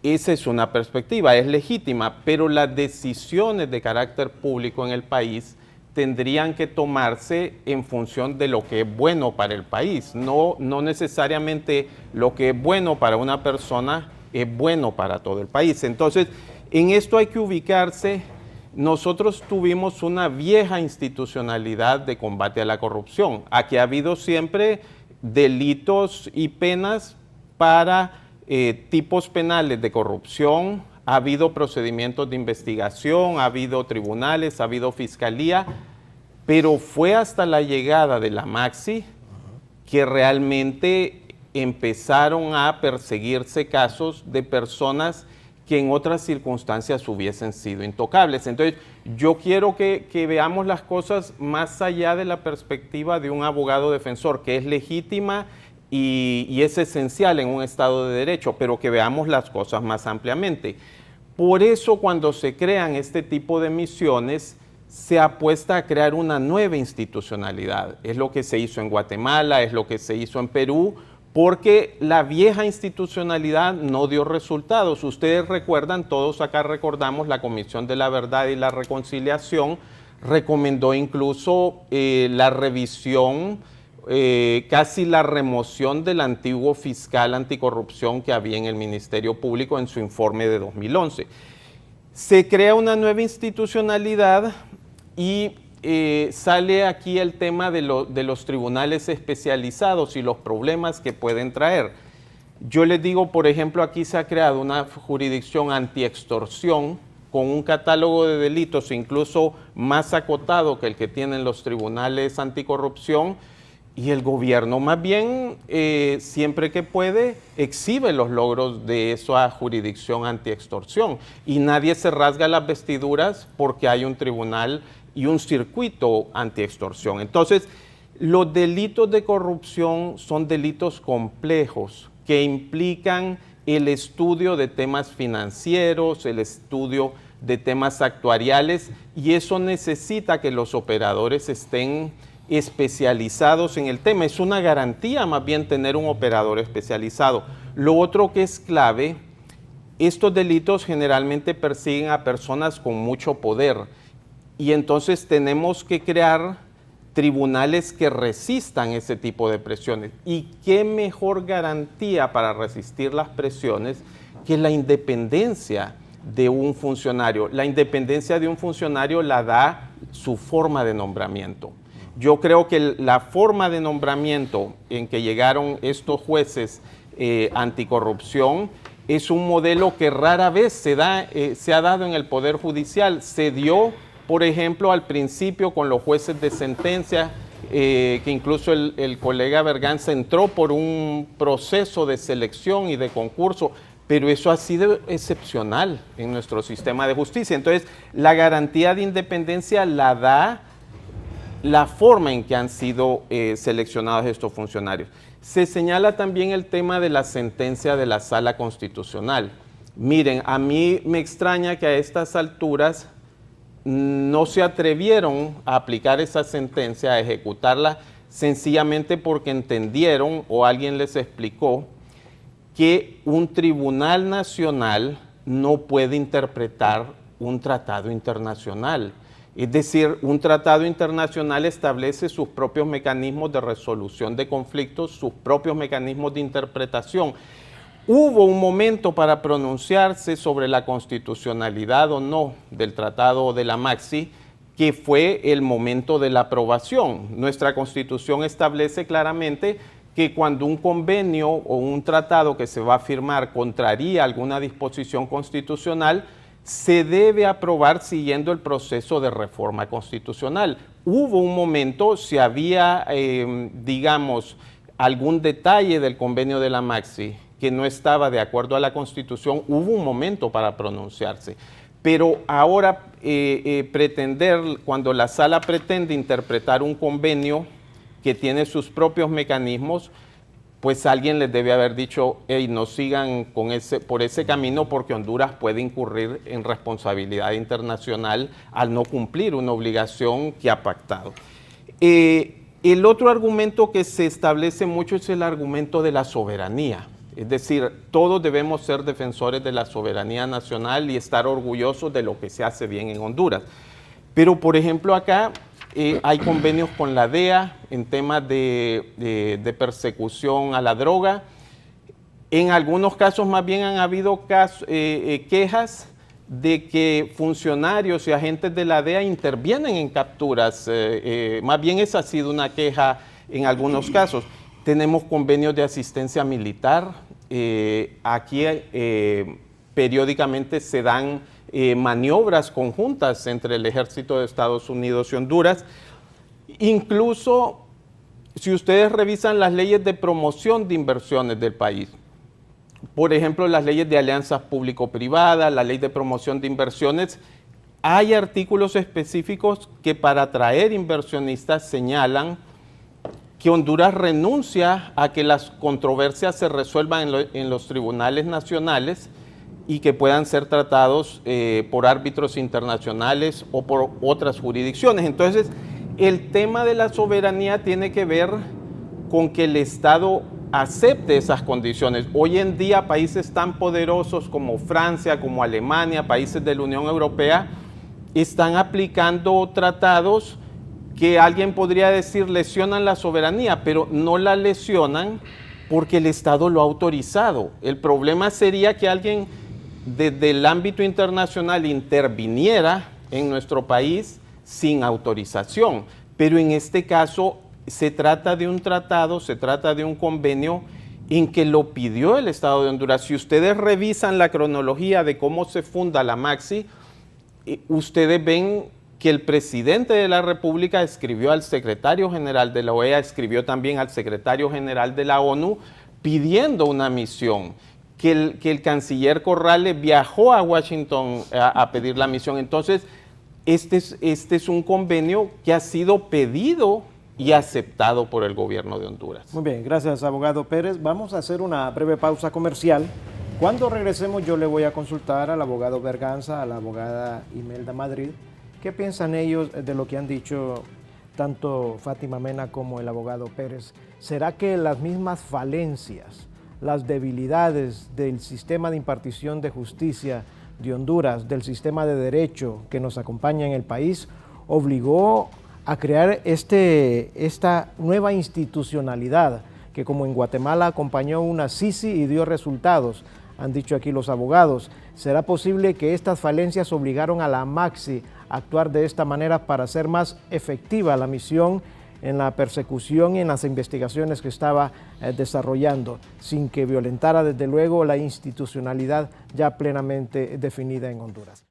Esa es una perspectiva, es legítima, pero las decisiones de carácter público en el país tendrían que tomarse en función de lo que es bueno para el país. No necesariamente lo que es bueno para una persona es bueno para todo el país. Entonces, en esto hay que ubicarse nosotros tuvimos una vieja institucionalidad de combate a la corrupción. Aquí ha habido siempre delitos y penas para tipos penales de corrupción, ha habido procedimientos de investigación, ha habido tribunales, ha habido fiscalía, pero fue hasta la llegada de la Maxi que realmente empezaron a perseguirse casos de personas que en otras circunstancias hubiesen sido intocables. Entonces, yo quiero que veamos las cosas más allá de la perspectiva de un abogado defensor, que es legítima y es esencial en un Estado de Derecho, pero que veamos las cosas más ampliamente. Por eso, cuando se crean este tipo de misiones, se apuesta a crear una nueva institucionalidad. Es lo que se hizo en Guatemala, es lo que se hizo en Perú, porque la vieja institucionalidad no dio resultados. Ustedes recuerdan, todos acá recordamos, la Comisión de la Verdad y la Reconciliación recomendó incluso la revisión, casi la remoción del antiguo fiscal anticorrupción que había en el Ministerio Público en su informe de 2011. Se crea una nueva institucionalidad y sale aquí el tema de los tribunales especializados y los problemas que pueden traer. Yo les digo, por ejemplo, aquí se ha creado una jurisdicción antiextorsión con un catálogo de delitos incluso más acotado que el que tienen los tribunales anticorrupción, y el gobierno más bien, siempre que puede, exhibe los logros de esa jurisdicción antiextorsión, y nadie se rasga las vestiduras porque hay un tribunal y un circuito antiextorsión. Entonces, los delitos de corrupción son delitos complejos que implican el estudio de temas financieros, el estudio de temas actuariales, y eso necesita que los operadores estén especializados en el tema. Es una garantía más bien tener un operador especializado. Lo otro que es clave, estos delitos generalmente persiguen a personas con mucho poder, y entonces tenemos que crear tribunales que resistan ese tipo de presiones. ¿Y qué mejor garantía para resistir las presiones que la independencia de un funcionario? La independencia de un funcionario la da su forma de nombramiento. Yo creo que la forma de nombramiento en que llegaron estos jueces anticorrupción es un modelo que rara vez se ha dado en el Poder Judicial. Se dio, por ejemplo, al principio con los jueces de sentencia, que incluso el colega Berganza entró por un proceso de selección y de concurso, pero eso ha sido excepcional en nuestro sistema de justicia. Entonces, la garantía de independencia la da la forma en que han sido seleccionados estos funcionarios. Se señala también el tema de la sentencia de la Sala Constitucional. Miren, a mí me extraña que a estas alturas no se atrevieron a aplicar esa sentencia, a ejecutarla, sencillamente porque entendieron o alguien les explicó que un tribunal nacional no puede interpretar un tratado internacional. Es decir, un tratado internacional establece sus propios mecanismos de resolución de conflictos, sus propios mecanismos de interpretación. Hubo un momento para pronunciarse sobre la constitucionalidad o no del Tratado de la Maxi, que fue el momento de la aprobación. Nuestra Constitución establece claramente que cuando un convenio o un tratado que se va a firmar contraría alguna disposición constitucional, se debe aprobar siguiendo el proceso de reforma constitucional. Hubo un momento, si había, digamos, algún detalle del convenio de la Maxi que no estaba de acuerdo a la Constitución, hubo un momento para pronunciarse. Pero ahora pretender, cuando la Sala pretende interpretar un convenio que tiene sus propios mecanismos, pues alguien les debe haber dicho, hey, no sigan por ese camino porque Honduras puede incurrir en responsabilidad internacional al no cumplir una obligación que ha pactado. El otro argumento que se establece mucho es el argumento de la soberanía. Es decir, todos debemos ser defensores de la soberanía nacional y estar orgullosos de lo que se hace bien en Honduras. Pero, por ejemplo, acá hay convenios con la DEA en temas de persecución a la droga. En algunos casos más bien han habido quejas de que funcionarios y agentes de la DEA intervienen en capturas. Más bien esa ha sido una queja en algunos casos. Tenemos convenios de asistencia militar. Aquí periódicamente se dan maniobras conjuntas entre el ejército de Estados Unidos y Honduras. Incluso, si ustedes revisan las leyes de promoción de inversiones del país, por ejemplo, las leyes de alianzas público-privadas, la ley de promoción de inversiones, hay artículos específicos que para atraer inversionistas señalan que Honduras renuncia a que las controversias se resuelvan en los tribunales nacionales y que puedan ser tratados por árbitros internacionales o por otras jurisdicciones. Entonces, el tema de la soberanía tiene que ver con que el Estado acepte esas condiciones. Hoy en día países tan poderosos como Francia, como Alemania, países de la Unión Europea, están aplicando tratados que alguien podría decir lesionan la soberanía, pero no la lesionan porque el Estado lo ha autorizado. El problema sería que alguien desde el ámbito internacional interviniera en nuestro país sin autorización, pero en este caso se trata de un tratado, se trata de un convenio en que lo pidió el Estado de Honduras. Si ustedes revisan la cronología de cómo se funda la MAXI, ustedes ven que el presidente de la República escribió al secretario general de la OEA, escribió también al secretario general de la ONU pidiendo una misión, que el canciller Corrales viajó a Washington a pedir la misión. Entonces, este es un convenio que ha sido pedido y aceptado por el gobierno de Honduras. Muy bien, gracias, abogado Pérez. Vamos a hacer una breve pausa comercial. Cuando regresemos yo le voy a consultar al abogado Berganza, a la abogada Imelda Madrid, qué piensan ellos de lo que han dicho tanto Fátima Mena como el abogado Pérez. ¿Será que las mismas falencias, las debilidades del sistema de impartición de justicia de Honduras, del sistema de derecho que nos acompaña en el país, obligó a crear esta nueva institucionalidad que, como en Guatemala acompañó una SISI y dio resultados, han dicho aquí los abogados? ¿Será posible que estas falencias obligaron a la MAXI a actuar de esta manera para hacer más efectiva la misión en la persecución y en las investigaciones que estaba desarrollando, sin que violentara desde luego la institucionalidad ya plenamente definida en Honduras?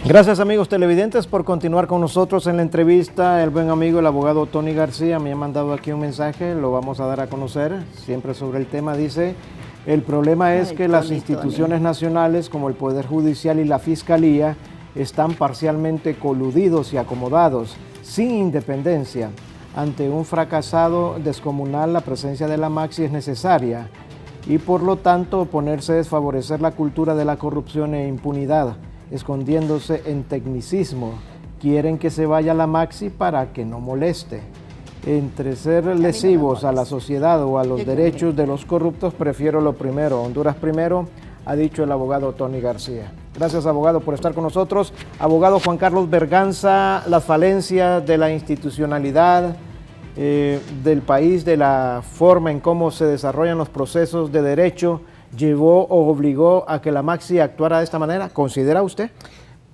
Gracias, amigos televidentes, por continuar con nosotros en la entrevista. El buen amigo, el abogado Tony García, me ha mandado aquí un mensaje, lo vamos a dar a conocer, siempre sobre el tema. Dice: el problema es que las instituciones nacionales como el Poder Judicial y la Fiscalía están parcialmente coludidos y acomodados, sin independencia. Ante un fracasado descomunal, la presencia de la MAXI es necesaria y por lo tanto oponerse es favorecer la cultura de la corrupción e impunidad, escondiéndose en tecnicismo. Quieren que se vaya la MAXI para que no moleste. Entre ser lesivos a la sociedad o a los derechos de los corruptos, prefiero lo primero. Honduras primero, ha dicho el abogado Tony García. Gracias, abogado, por estar con nosotros. Abogado Juan Carlos Berganza, las falencias de la institucionalidad del país, de la forma en cómo se desarrollan los procesos de derecho, ¿llevó o obligó a que la MAXI actuara de esta manera? ¿Considera usted?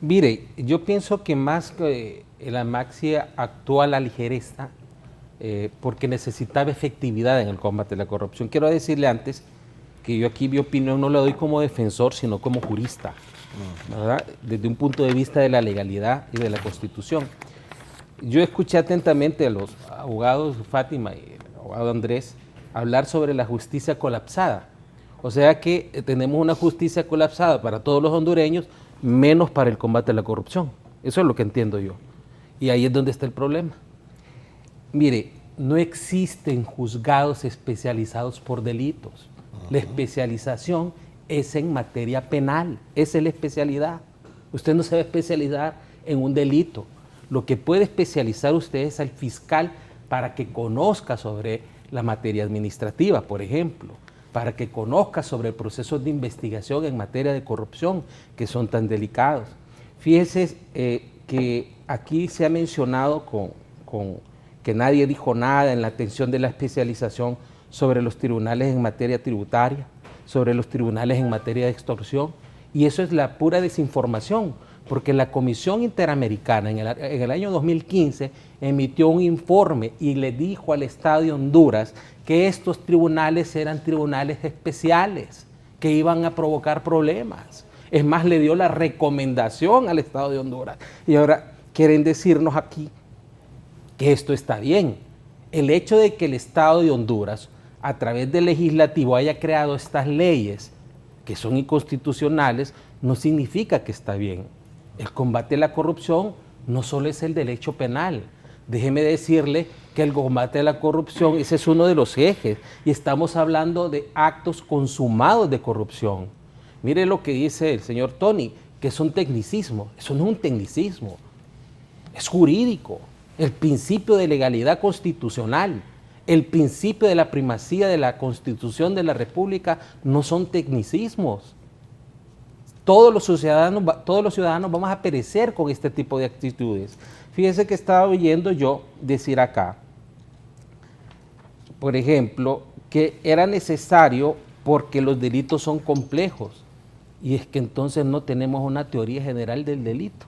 Mire, yo pienso que más que la MAXI actuó a la ligereza porque necesitaba efectividad en el combate a la corrupción. Quiero decirle antes que yo aquí mi opinión no la doy como defensor, sino como jurista, ¿verdad? Desde un punto de vista de la legalidad y de la Constitución. Yo escuché atentamente a los abogados Fátima y el abogado Andrés hablar sobre la justicia colapsada. O sea que tenemos una justicia colapsada para todos los hondureños, menos para el combate a la corrupción. Eso es lo que entiendo yo. Y ahí es donde está el problema. Mire, no existen juzgados especializados por delitos. La especialización es en materia penal, esa es la especialidad. Usted no se va a especializar en un delito. Lo que puede especializar usted es al fiscal para que conozca sobre la materia administrativa, por ejemplo, para que conozca sobre procesos de investigación en materia de corrupción que son tan delicados. Fíjese que aquí se ha mencionado que nadie dijo nada en la atención de la especialización sobre los tribunales en materia tributaria, sobre los tribunales en materia de extorsión, y eso es la pura desinformación, porque la Comisión Interamericana en el año 2015 emitió un informe y le dijo al Estado de Honduras que estos tribunales eran tribunales especiales, que iban a provocar problemas. Es más, le dio la recomendación al Estado de Honduras. Y ahora quieren decirnos aquí que esto está bien. El hecho de que el Estado de Honduras, a través del legislativo, haya creado estas leyes que son inconstitucionales, no significa que está bien. El combate a la corrupción no solo es el derecho penal. Déjeme decirle que el combate a la corrupción, ese es uno de los ejes, y estamos hablando de actos consumados de corrupción. Mire lo que dice el señor Tony, que es un tecnicismo. Eso no es un tecnicismo, es jurídico. El principio de legalidad constitucional, el principio de la primacía de la Constitución de la República no son tecnicismos. Todos los ciudadanos vamos a perecer con este tipo de actitudes. Fíjense que estaba oyendo yo decir acá, por ejemplo, que era necesario porque los delitos son complejos, y es que entonces no tenemos una teoría general del delito.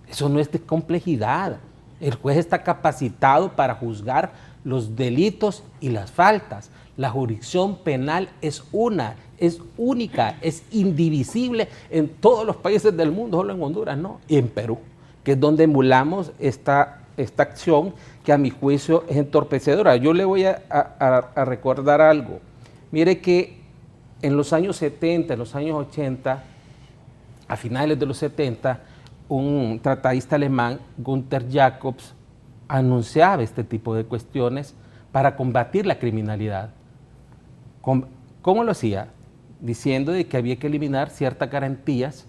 Eso no es de complejidad. El juez está capacitado para juzgar los delitos y las faltas. La jurisdicción penal es única, es indivisible en todos los países del mundo, solo en Honduras no, y en Perú, que es donde emulamos esta acción que a mi juicio es entorpecedora. Yo le voy a recordar algo. Mire que en los años 70, en los años 80, a finales de los 70, un tratadista alemán, Gunther Jacobs, anunciaba este tipo de cuestiones para combatir la criminalidad. ¿Cómo lo hacía? Diciendo de que había que eliminar ciertas garantías,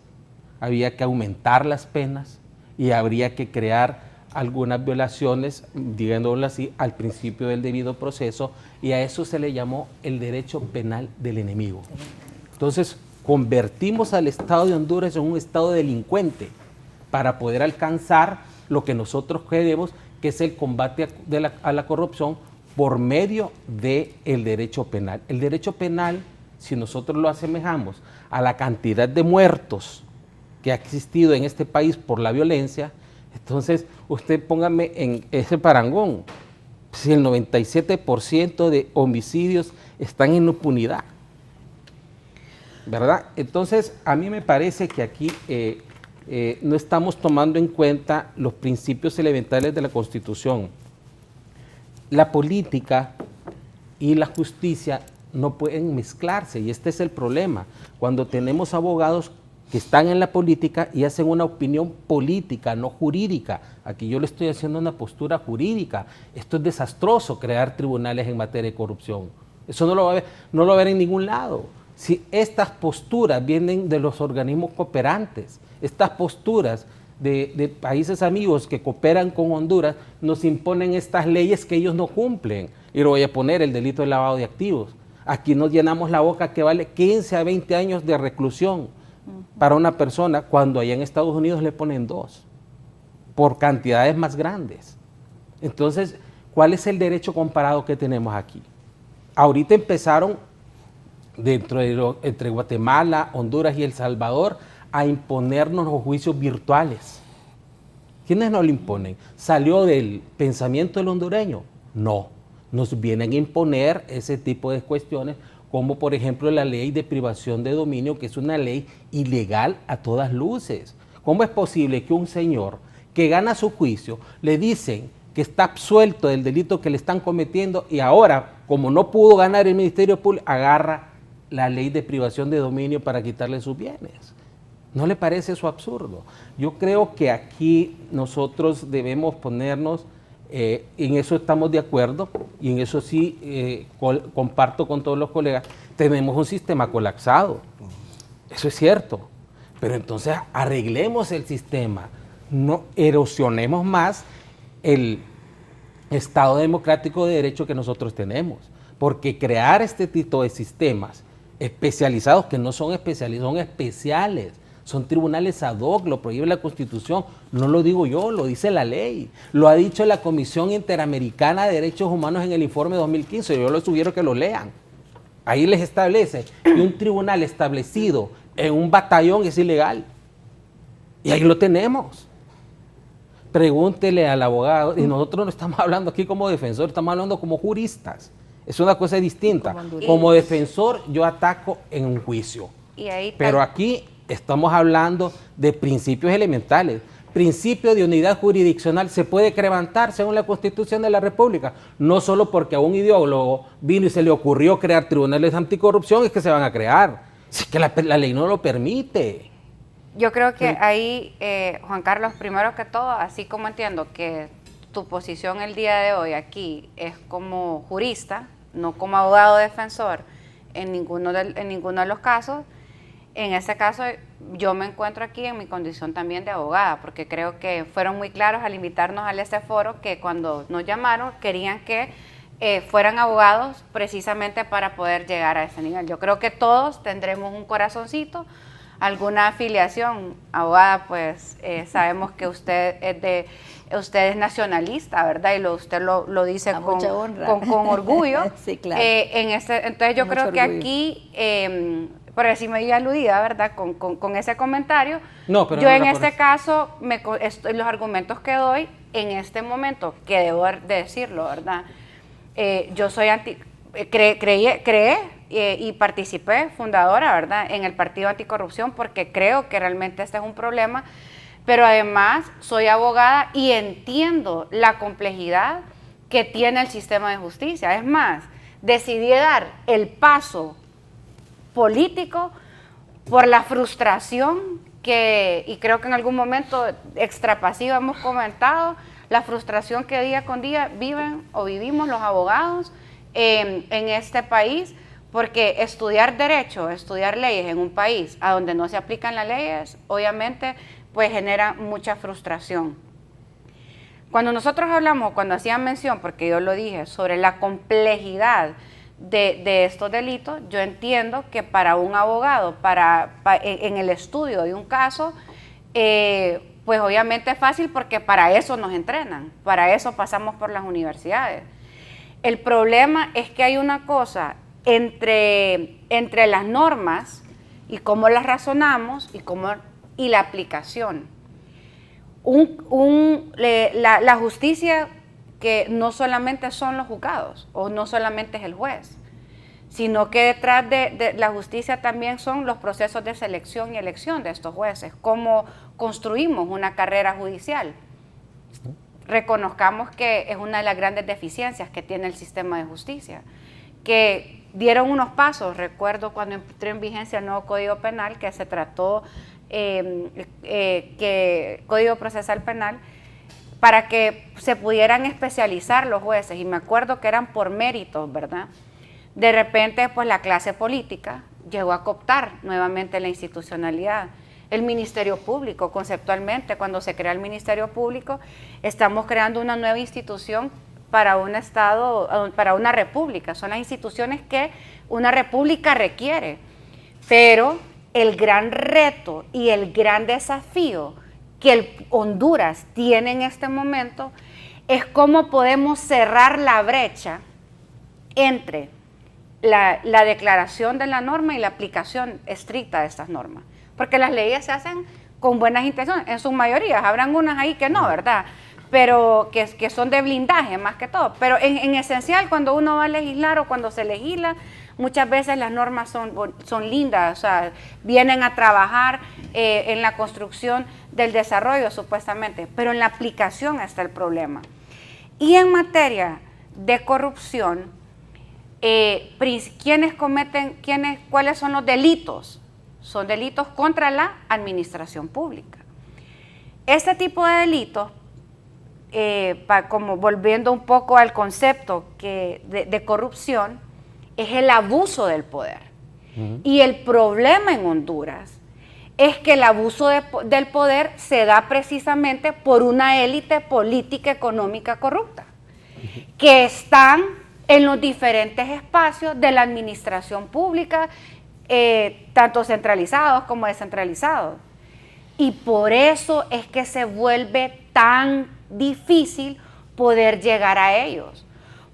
había que aumentar las penas y habría que crear algunas violaciones, digámoslo así, al principio del debido proceso, y a eso se le llamó el derecho penal del enemigo. Entonces, convertimos al Estado de Honduras en un Estado delincuente para poder alcanzar lo que nosotros queremos, que es el combate a la corrupción por medio del derecho penal. El derecho penal, si nosotros lo asemejamos a la cantidad de muertos que ha existido en este país por la violencia, entonces usted póngame en ese parangón, si el 97% de homicidios están en impunidad, ¿verdad? Entonces a mí me parece que aquí no estamos tomando en cuenta los principios elementales de la Constitución. La política y la justicia no pueden mezclarse, y este es el problema. Cuando tenemos abogados que están en la política y hacen una opinión política, no jurídica. Aquí yo le estoy haciendo una postura jurídica. Esto es desastroso, crear tribunales en materia de corrupción. Eso no lo va a ver en ningún lado. Si estas posturas vienen de los organismos cooperantes, estas posturas de países amigos que cooperan con Honduras, nos imponen estas leyes que ellos no cumplen. Y lo voy a poner, el delito de lavado de activos. Aquí nos llenamos la boca que vale 15 a 20 años de reclusión para una persona, cuando allá en Estados Unidos le ponen 2, por cantidades más grandes. Entonces, ¿cuál es el derecho comparado que tenemos aquí? Ahorita empezaron, entre Guatemala, Honduras y El Salvador, a imponernos los juicios virtuales. ¿Quiénes nos lo imponen? ¿Salió del pensamiento del hondureño? No, nos vienen a imponer ese tipo de cuestiones, como por ejemplo la ley de privación de dominio, que es una ley ilegal a todas luces. ¿Cómo es posible que un señor que gana su juicio le dicen que está absuelto del delito que le están cometiendo, y ahora, como no pudo ganar el Ministerio Público, agarra la ley de privación de dominio para quitarle sus bienes? ¿No le parece eso absurdo? Yo creo que aquí nosotros debemos ponernos, en eso estamos de acuerdo, y en eso sí comparto con todos los colegas, tenemos un sistema colapsado, eso es cierto, pero entonces arreglemos el sistema, no erosionemos más el Estado democrático de derecho que nosotros tenemos, porque crear este tipo de sistemas especializados, que no son especializados, son especiales, son tribunales ad hoc, lo prohíbe la Constitución, no lo digo yo, lo dice la ley, lo ha dicho la Comisión Interamericana de Derechos Humanos en el informe 2015, yo les sugiero que lo lean. Ahí les establece que un tribunal establecido en un batallón es ilegal. Y ahí lo tenemos. Pregúntele al abogado, y nosotros no estamos hablando aquí como defensor, estamos hablando como juristas. Es una cosa distinta. Como defensor yo ataco en un juicio. Pero aquí estamos hablando de principios elementales. Principio de unidad jurisdiccional se puede levantar según la Constitución de la República. No solo porque a un ideólogo vino y se le ocurrió crear tribunales anticorrupción es que se van a crear. Es que la ley no lo permite. Yo creo que ahí, Juan Carlos, primero que todo, así como entiendo que tu posición el día de hoy aquí es como jurista, no como abogado defensor en ninguno de los casos, en este caso yo me encuentro aquí en mi condición también de abogada, porque creo que fueron muy claros al invitarnos a este foro que cuando nos llamaron querían que fueran abogados precisamente para poder llegar a ese nivel. Yo creo que todos tendremos un corazoncito, alguna afiliación. Abogada, pues sabemos que usted es nacionalista, ¿verdad? Y usted lo dice con orgullo. Sí, claro. Entonces yo creo que aquí, por decir, me vi aludida, ¿verdad? Con ese comentario. No, pero yo no en este caso, los argumentos que doy en este momento, que debo de decirlo, ¿verdad? Yo soy creé y participé, fundadora, ¿verdad?, en el Partido Anticorrupción, porque creo que realmente este es un problema, pero además soy abogada y entiendo la complejidad que tiene el sistema de justicia. Es más, decidí dar el paso político por la frustración y creo que en algún momento extrapasivo hemos comentado, la frustración que día con día vivimos los abogados en este país, porque estudiar derecho, estudiar leyes en un país a donde no se aplican las leyes, obviamente, pues genera mucha frustración. Cuando nosotros hablamos, cuando hacían mención, porque yo lo dije, sobre la complejidad de estos delitos, yo entiendo que para un abogado, en el estudio de un caso, pues obviamente es fácil porque para eso nos entrenan, para eso pasamos por las universidades. El problema es que hay una cosa entre las normas y cómo las razonamos y la aplicación. La justicia, que no solamente son los juzgados o no solamente es el juez, sino que detrás de la justicia también son los procesos de selección y elección de estos jueces, cómo construimos una carrera judicial. Reconozcamos que es una de las grandes deficiencias que tiene el sistema de justicia, que dieron unos pasos. Recuerdo cuando entró en vigencia el nuevo Código Penal, que se trató Código Procesal Penal, para que se pudieran especializar los jueces, y me acuerdo que eran por méritos, ¿verdad? De repente, pues la clase política llegó a cooptar nuevamente la institucionalidad. El Ministerio Público, conceptualmente, cuando se crea el Ministerio Público, estamos creando una nueva institución para un Estado, para una república. Son las instituciones que una república requiere. Pero el gran reto y el gran desafío que Honduras tiene en este momento es cómo podemos cerrar la brecha entre la declaración de la norma y la aplicación estricta de estas normas. Porque las leyes se hacen con buenas intenciones, en su mayoría, habrán unas ahí que no, ¿verdad? Pero que son de blindaje más que todo. Pero en esencial, cuando uno va a legislar o cuando se legisla, muchas veces las normas son lindas, o sea, vienen a trabajar en la construcción del desarrollo supuestamente, pero en la aplicación está el problema. Y en materia de corrupción, ¿cuáles son los delitos? Son delitos contra la administración pública. Este tipo de delitos, como volviendo un poco al concepto de corrupción, es el abuso del poder. Y el problema en Honduras es que el abuso del poder se da precisamente por una élite política económica corrupta, que están en los diferentes espacios de la administración pública, tanto centralizados como descentralizados. Y por eso es que se vuelve tan difícil poder llegar a ellos.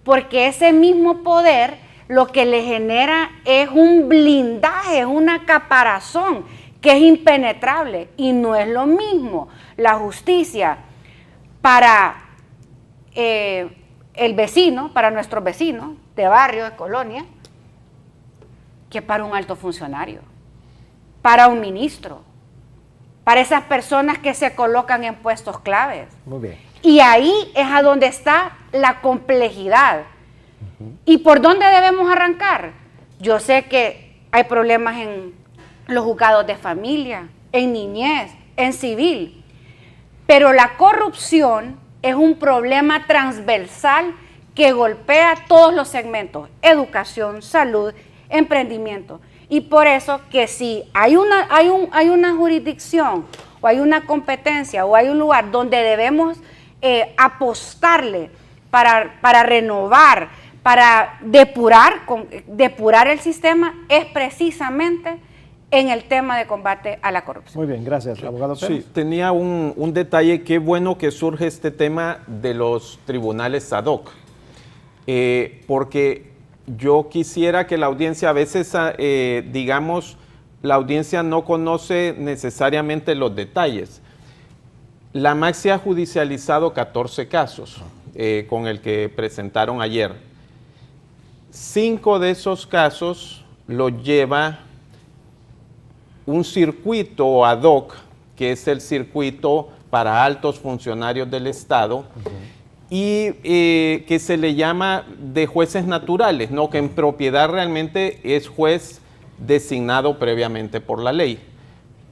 Porque ese mismo poder lo que le genera es un blindaje, es una caparazón que es impenetrable. Y no es lo mismo la justicia para el vecino, para nuestros vecinos de barrio, de colonia, que para un alto funcionario, para un ministro, para esas personas que se colocan en puestos claves. Muy bien. Y ahí es a donde está la complejidad. ¿Y por dónde debemos arrancar? Yo sé que hay problemas en los juzgados de familia, en niñez, en civil, pero la corrupción es un problema transversal que golpea todos los segmentos: educación, salud, emprendimiento. Y por eso que si hay una jurisdicción o hay una competencia o hay un lugar donde debemos apostarle para renovar, para depurar el sistema, es precisamente en el tema de combate a la corrupción. Muy bien, gracias, abogado Pérez. Sí, tenía un detalle. Qué bueno que surge este tema de los tribunales ad hoc, porque yo quisiera que la audiencia, a veces, digamos, la audiencia no conoce necesariamente los detalles. La Maxi ha judicializado 14 casos con el que presentaron ayer. 5 de esos casos los lleva un circuito ad hoc, que es el circuito para altos funcionarios del Estado, y que se le llama de jueces naturales, ¿no? Que en propiedad realmente es juez designado previamente por la ley.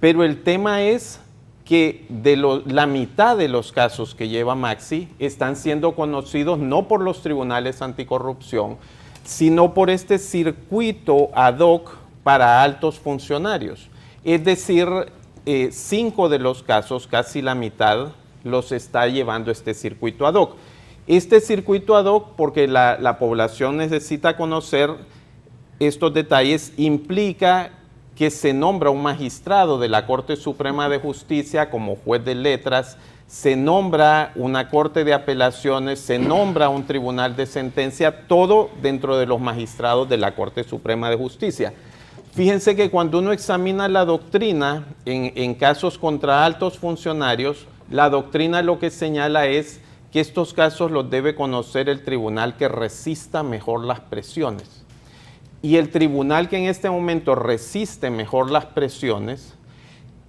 Pero el tema es que la mitad de los casos que lleva Maxi están siendo conocidos no por los tribunales anticorrupción, sino por este circuito ad hoc para altos funcionarios. Es decir, 5 de los casos, casi la mitad, los está llevando este circuito ad hoc. Este circuito ad hoc, porque la población necesita conocer estos detalles, implica que se nombra un magistrado de la Corte Suprema de Justicia como juez de letras, se nombra una corte de apelaciones, se nombra un tribunal de sentencia, todo dentro de los magistrados de la Corte Suprema de Justicia. Fíjense que cuando uno examina la doctrina en casos contra altos funcionarios, la doctrina lo que señala es que estos casos los debe conocer el tribunal que resista mejor las presiones. Y el tribunal que en este momento resiste mejor las presiones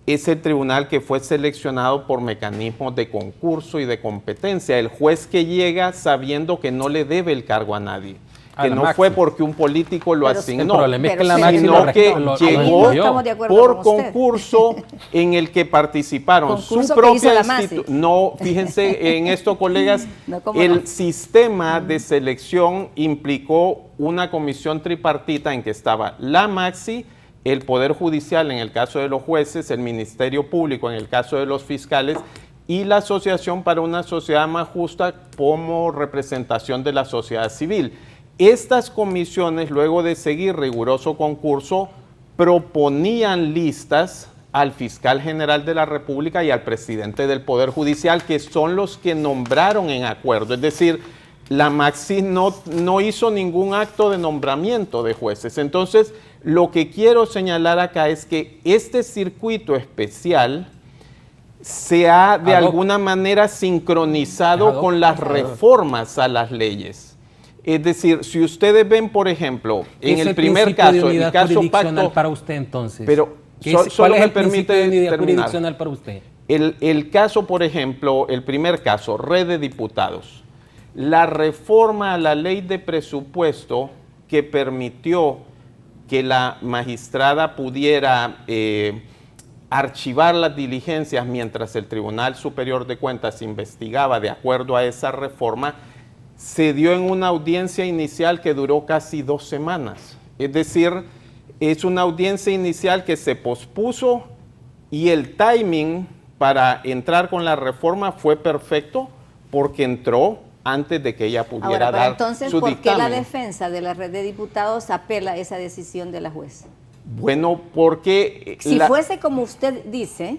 es el tribunal que fue seleccionado por mecanismos de concurso y de competencia. El juez que llega sabiendo que no le debe el cargo a nadie. Que no fue porque un político lo asignó, sino que llegó por concurso en el que participaron su propia institución. No, fíjense en esto, colegas, el sistema de selección implicó una comisión tripartita en que estaba la Maxi, el Poder Judicial en el caso de los jueces, el Ministerio Público en el caso de los fiscales y la Asociación para una Sociedad Más Justa como representación de la sociedad civil. Estas comisiones, luego de seguir riguroso concurso, proponían listas al fiscal general de la República y al presidente del Poder Judicial, que son los que nombraron en acuerdo. Es decir, la Maxi no hizo ningún acto de nombramiento de jueces. Entonces, lo que quiero señalar acá es que este circuito especial se ha de alguna manera sincronizado con las reformas a las leyes. Es decir, si ustedes ven, por ejemplo, en el primer caso, el caso Pacto para usted entonces. Pero solo me permite terminar. Para usted? El caso, por ejemplo, el primer caso, Red de Diputados. La reforma a la ley de presupuesto que permitió que la magistrada pudiera archivar las diligencias mientras el Tribunal Superior de Cuentas investigaba de acuerdo a esa reforma, se dio en una audiencia inicial que duró casi 2 semanas. Es decir, es una audiencia inicial que se pospuso y el timing para entrar con la reforma fue perfecto porque entró antes de que ella pudiera dar entonces, su ¿por dictamen. qué la defensa de la Red de Diputados apela a esa decisión de la juez? Bueno, porque... Si fuese como usted dice,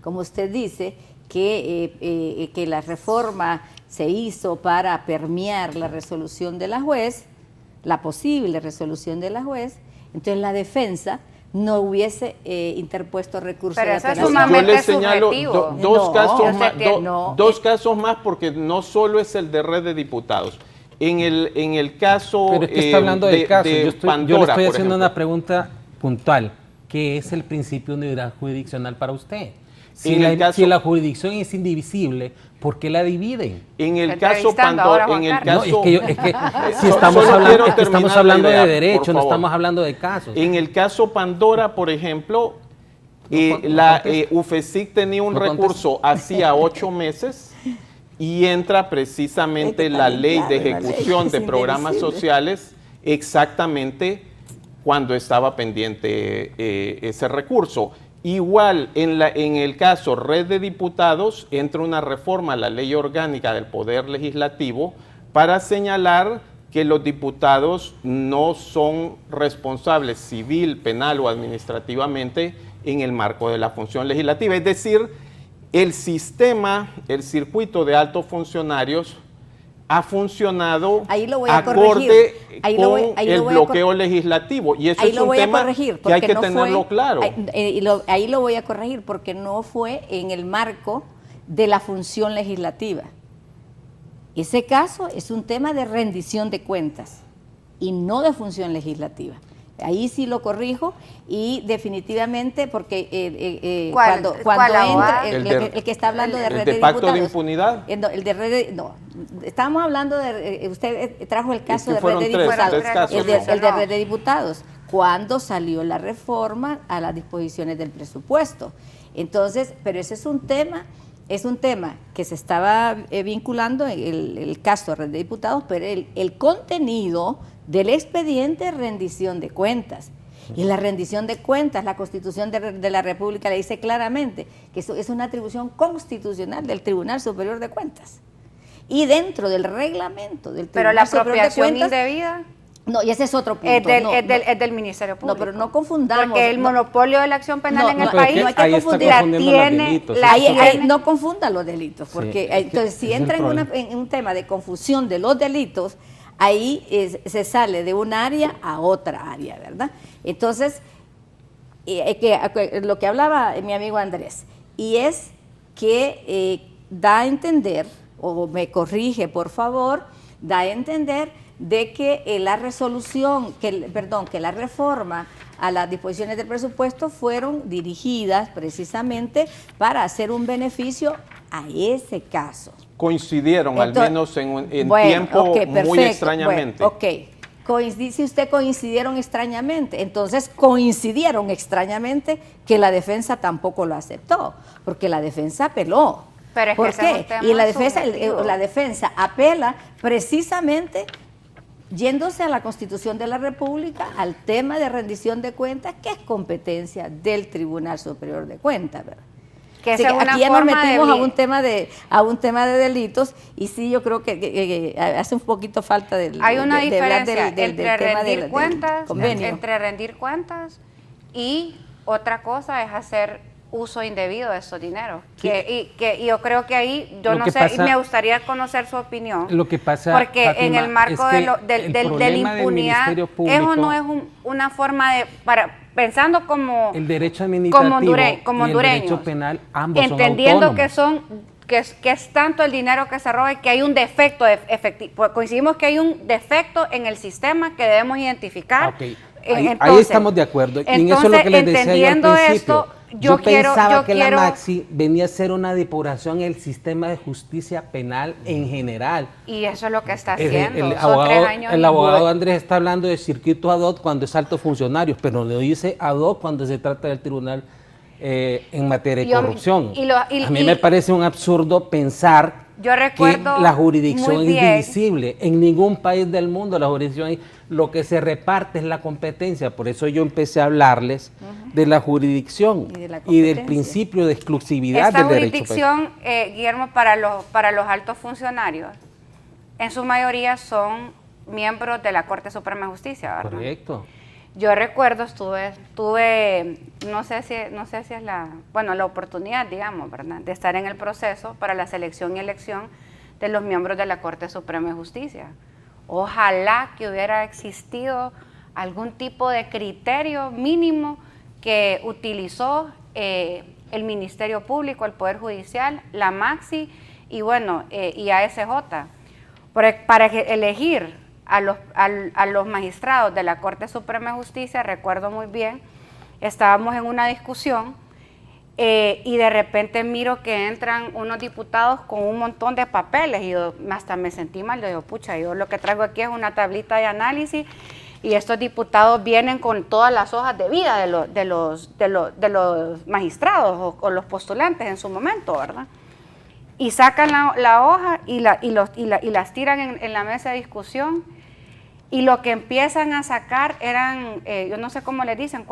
como usted dice, que la reforma se hizo para permear la resolución de la juez, la posible resolución de la juez, entonces la defensa no hubiese interpuesto recurso pero de eso es apelación. sumamente Yo le señalo subjetivo. dos casos más, porque no solo es el de Red de Diputados. En el caso Pero es que está hablando del caso. Yo le estoy Pandora, por haciendo ejemplo. una pregunta puntual. ¿Qué es el principio de unidad jurisdiccional para usted? Si la jurisdicción es indivisible, ¿por qué la dividen? En el caso Entrevistando ahora a Pandora, Juan en el Carlos. caso... No, es que si Solo estamos quiero hablando, terminar la idea, de derecho, por no favor. estamos hablando de casos. En el caso Pandora, por ejemplo, UFESIC tenía un recurso hacía 8 meses y entra precisamente la ley de ejecución de programas sociales exactamente cuando estaba pendiente ese recurso. Igual, en el caso Red de Diputados, entra una reforma a la ley orgánica del Poder Legislativo para señalar que los diputados no son responsables civil, penal o administrativamente en el marco de la función legislativa. Es decir, el circuito de altos funcionarios ha funcionado acorde con el bloqueo legislativo. Y eso es un tema que hay que tenerlo claro. Ahí lo voy a corregir, porque no fue en el marco de la función legislativa. Ese caso es un tema de rendición de cuentas y no de función legislativa. Ahí sí lo corrijo y definitivamente porque cuando entra el que está hablando de red de diputados. ¿El de pacto de impunidad? El de red de, no, estamos hablando de, usted trajo el caso de red de diputados. El de red de diputados, cuando salió la reforma a las disposiciones del presupuesto. Entonces, pero ese es un tema que se estaba vinculando en el caso de red de diputados, pero el contenido del expediente de rendición de cuentas. Y la rendición de cuentas, la Constitución de la República le dice claramente que eso es una atribución constitucional del Tribunal Superior de Cuentas. Y dentro del reglamento del Tribunal Superior de Cuentas... Pero la apropiación indebida... No, y ese es otro punto. Es del Ministerio Público. No, pero no confundamos. Porque el monopolio de la acción penal en el país no hay que confundir. No confunda los delitos, porque entonces si entra en un tema de confusión de los delitos, ahí se sale de un área a otra área, ¿verdad? Entonces, lo que hablaba mi amigo Andrés, y es que da a entender, o me corrige por favor, da a entender de que la resolución, que la reforma a las disposiciones del presupuesto fueron dirigidas precisamente para hacer un beneficio a ese caso. Coincidieron, al menos en tiempo muy extrañamente. Dice usted coincidieron extrañamente, entonces coincidieron extrañamente que la defensa tampoco lo aceptó, porque la defensa apeló. Pero es ¿Por que qué? Y la defensa apela precisamente yéndose a la Constitución de la República, al tema de rendición de cuentas, que es competencia del Tribunal Superior de Cuentas, ¿verdad? Que aquí ya nos metimos a un tema de delitos, y sí, yo creo que hace un poquito falta hay una diferencia entre rendir cuentas y otra cosa es hacer uso indebido de esos dineros. Sí. Y yo creo que ahí, yo no sé, y me gustaría conocer su opinión. Lo que pasa, porque Fátima, en el marco es de la impunidad, eso no es una forma de, pensando como el derecho administrativo como y el derecho penal, ambos entendiendo son autónomos. que es tanto el dinero que se roba y que hay un defecto efectivo. Coincidimos que hay un defecto en el sistema que debemos identificar. Okay. Ahí estamos de acuerdo. Y en eso es lo que les decía yo al principio. Yo pensaba que la Maxi venía a ser una depuración en el sistema de justicia penal en general. Y eso es lo que está haciendo. El abogado Andrés está hablando de circuito ad hoc cuando es alto funcionario, pero le dice ad hoc cuando se trata del tribunal en materia de corrupción. A mí me parece un absurdo pensar que la jurisdicción es indivisible. En ningún país del mundo la jurisdicción, lo que se reparte es la competencia. Por eso yo empecé a hablarles de la jurisdicción y del principio de exclusividad del derecho. Esta jurisdicción, Guillermo, para los altos funcionarios, en su mayoría son miembros de la Corte Suprema de Justicia, ¿verdad? Correcto. Yo recuerdo, tuve no sé si es la oportunidad, digamos, ¿verdad?, de estar en el proceso para la selección y elección de los miembros de la Corte Suprema de Justicia. Ojalá que hubiera existido algún tipo de criterio mínimo que utilizó el Ministerio Público, el Poder Judicial, la Maxi y y ASJ para elegir a los magistrados de la Corte Suprema de Justicia. Recuerdo muy bien, estábamos en una discusión y de repente miro que entran unos diputados con un montón de papeles y yo hasta me sentí mal. Yo digo, pucha, yo lo que traigo aquí es una tablita de análisis y estos diputados vienen con todas las hojas de vida de los magistrados o los postulantes en su momento, ¿verdad? Y sacan la hoja y las tiran en la mesa de discusión, y lo que empiezan a sacar eran, yo no sé cómo le dicen,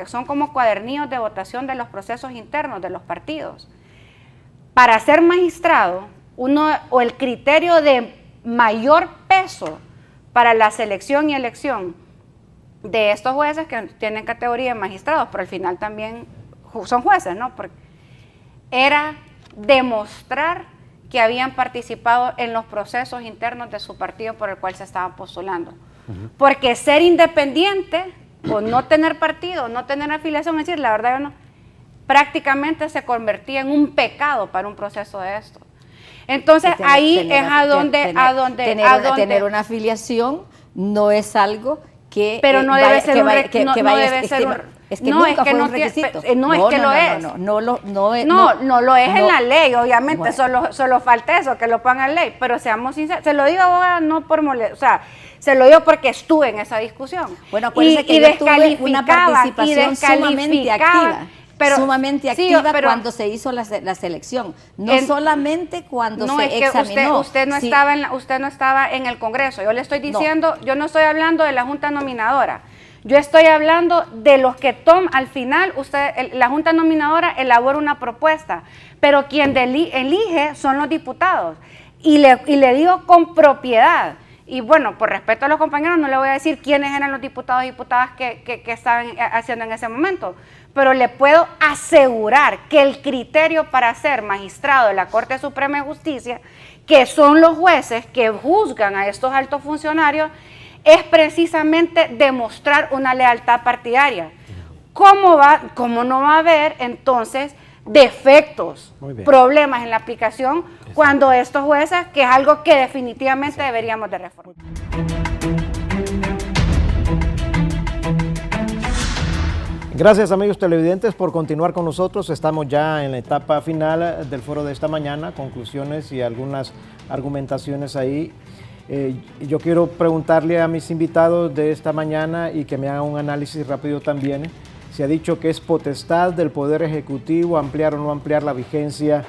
son como cuadernillos de votación de los procesos internos de los partidos. Para ser magistrado, o el criterio de mayor peso para la selección y elección de estos jueces que tienen categoría de magistrados, pero al final también son jueces, ¿no? Porque era demostrar que habían participado en los procesos internos de su partido por el cual se estaban postulando. Porque ser independiente o no tener partido, no tener afiliación, es decir, la verdad yo no, prácticamente se convertía en un pecado para un proceso de esto. Entonces ahí es a donde tener una afiliación no es allo que pero no debe ser un requisito. No lo es en la ley, obviamente, solo falta eso, que lo pongan en ley, pero seamos sinceros, se lo digo abogada no por molestar, o sea, se lo digo porque estuve en esa discusión. Bueno, acuérdense que yo tuve una participación sumamente activa. Cuando se hizo la selección, solamente cuando se examinó. Usted no estaba en el Congreso. Yo le estoy diciendo, yo no estoy hablando de la Junta Nominadora. Yo estoy hablando de los que al final, la Junta Nominadora elabora una propuesta, pero quien elige son los diputados. Y le digo con propiedad. Y bueno, por respeto a los compañeros, no le voy a decir quiénes eran los diputados y diputadas que estaban haciendo en ese momento, pero le puedo asegurar que el criterio para ser magistrado de la Corte Suprema de Justicia, que son los jueces que juzgan a estos altos funcionarios, es precisamente demostrar una lealtad partidaria. ¿Cómo no va a haber entonces defectos, problemas en la aplicación cuando estos jueces, que es algo que definitivamente deberíamos de reformar? Gracias, amigos televidentes, por continuar con nosotros. Estamos ya en la etapa final del foro de esta mañana, conclusiones y algunas argumentaciones ahí. Yo quiero preguntarle a mis invitados de esta mañana y que me hagan un análisis rápido también. Se ha dicho que es potestad del Poder Ejecutivo ampliar o no ampliar la vigencia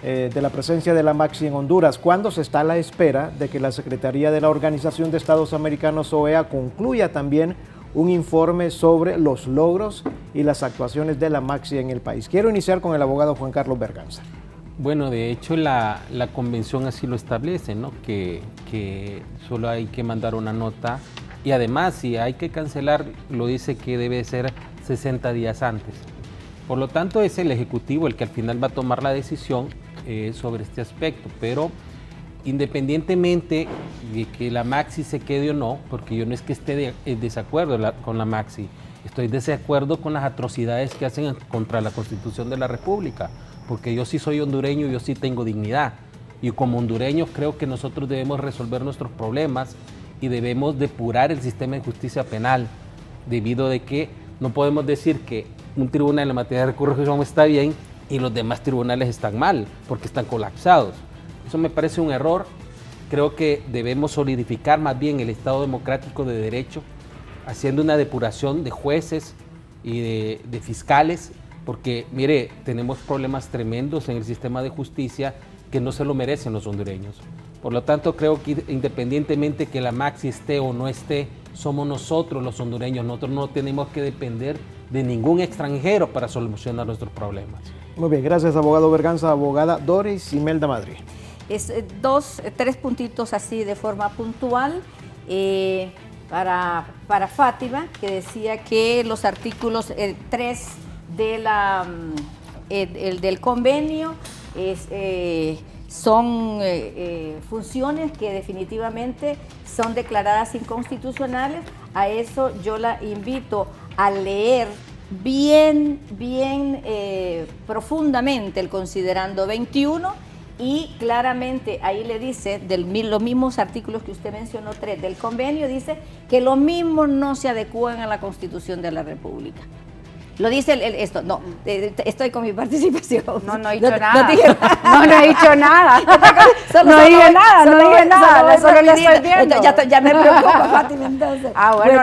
de la presencia de la Maxi en Honduras. ¿Cuándo se está a la espera de que la Secretaría de la Organización de Estados Americanos, OEA, concluya también un informe sobre los logros y las actuaciones de la Maxi en el país? Quiero iniciar con el abogado Juan Carlos Berganza. Bueno, de hecho la convención así lo establece, ¿no? Que solo hay que mandar una nota, y además si hay que cancelar, lo dice que debe ser 60 días antes. Por lo tanto, es el Ejecutivo el que al final va a tomar la decisión sobre este aspecto, pero independientemente de que la Maxi se quede o no, porque yo no es que esté en desacuerdo con la Maxi, estoy en desacuerdo con las atrocidades que hacen contra la Constitución de la República, porque yo sí soy hondureño, yo sí tengo dignidad, y como hondureños creo que nosotros debemos resolver nuestros problemas y debemos depurar el sistema de justicia penal, debido de que no podemos decir que un tribunal en materia de recursos está bien y los demás tribunales están mal, porque están colapsados. Eso me parece un error. Creo que debemos solidificar más bien el Estado democrático de derecho, haciendo una depuración de jueces y de fiscales, porque, mire, tenemos problemas tremendos en el sistema de justicia que no se lo merecen los hondureños. Por lo tanto, creo que independientemente que la Maxi esté o no esté, somos nosotros los hondureños. Nosotros no tenemos que depender de ningún extranjero para solucionar nuestros problemas. Muy bien, gracias, abogado Berganza. Abogada Doris Imelda Madrid. Tres puntitos así de forma puntual. para Fátima, que decía que los artículos 3 del convenio son funciones que definitivamente son declaradas inconstitucionales. A eso yo la invito a leer bien profundamente el considerando 21, y claramente ahí le dice, los mismos artículos que usted mencionó, 3 del convenio, dice que los mismos no se adecúan a la Constitución de la República. Lo dice esto, no, estoy con mi participación. No he dicho nada. No he dicho nada. No dije nada, solo le estoy viendo. Ya me preocupa, Fátima, entonces. Pero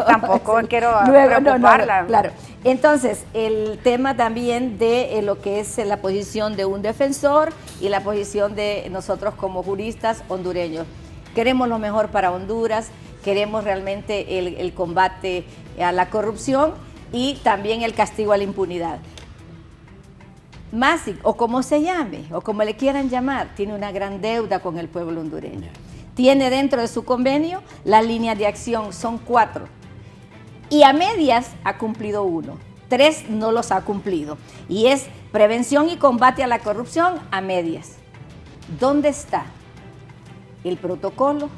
tampoco quiero preocuparla. Claro. Entonces, el tema también de lo que es la posición de un defensor y la posición de nosotros como juristas hondureños. Queremos lo mejor para Honduras, queremos realmente el combate a la corrupción y también el castigo a la impunidad. Masic, o como se llame, o como le quieran llamar, tiene una gran deuda con el pueblo hondureño. Tiene dentro de su convenio las líneas de acción, son 4. Y a medias ha cumplido 1. 3 no los ha cumplido. Y es prevención y combate a la corrupción a medias. ¿Dónde está el protocolo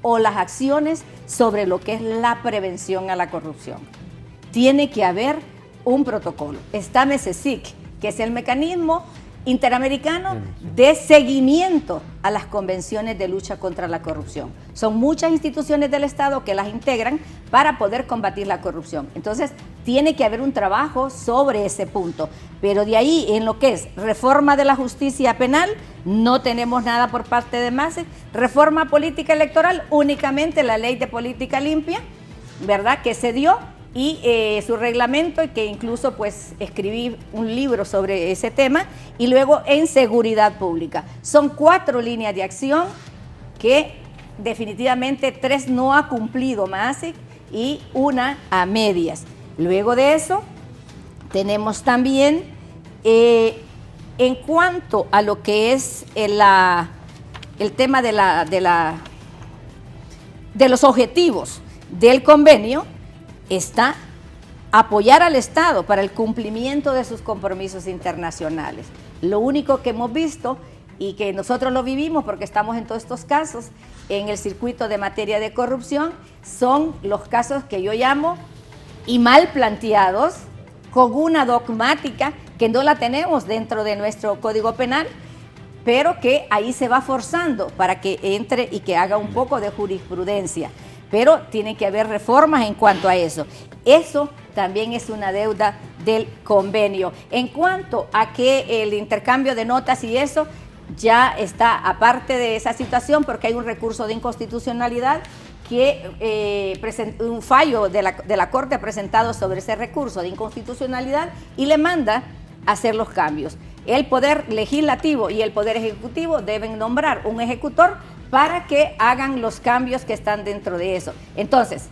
o las acciones sobre lo que es la prevención a la corrupción? Tiene que haber un protocolo. Está MESESIC, que es el mecanismo interamericano de seguimiento a las convenciones de lucha contra la corrupción. Son muchas instituciones del Estado que las integran para poder combatir la corrupción. Entonces, tiene que haber un trabajo sobre ese punto. Pero de ahí, en lo que es reforma de la justicia penal, no tenemos nada por parte de MASEC. Reforma política electoral, únicamente la ley de política limpia, ¿verdad?, que se dio, y su reglamento, y que incluso pues escribí un libro sobre ese tema, y luego en seguridad pública. Son 4 líneas de acción que definitivamente 3 no ha cumplido MASEC y 1 a medias. Luego de eso tenemos también en cuanto a lo que es el tema de los objetivos del convenio, está apoyar al Estado para el cumplimiento de sus compromisos internacionales. Lo único que hemos visto, y que nosotros lo vivimos porque estamos en todos estos casos, en el circuito de materia de corrupción, son los casos que yo llamo y mal planteados, con una dogmática que no la tenemos dentro de nuestro Código Penal, pero que ahí se va forzando para que entre y que haga un poco de jurisprudencia. Pero tiene que haber reformas en cuanto a eso. Eso también es una deuda del convenio. En cuanto a que el intercambio de notas y eso ya está aparte de esa situación, porque hay un recurso de inconstitucionalidad que un fallo de la Corte ha presentado sobre ese recurso de inconstitucionalidad y le manda a hacer los cambios. El Poder Legislativo y el Poder Ejecutivo deben nombrar un ejecutor para que hagan los cambios que están dentro de eso. Entonces,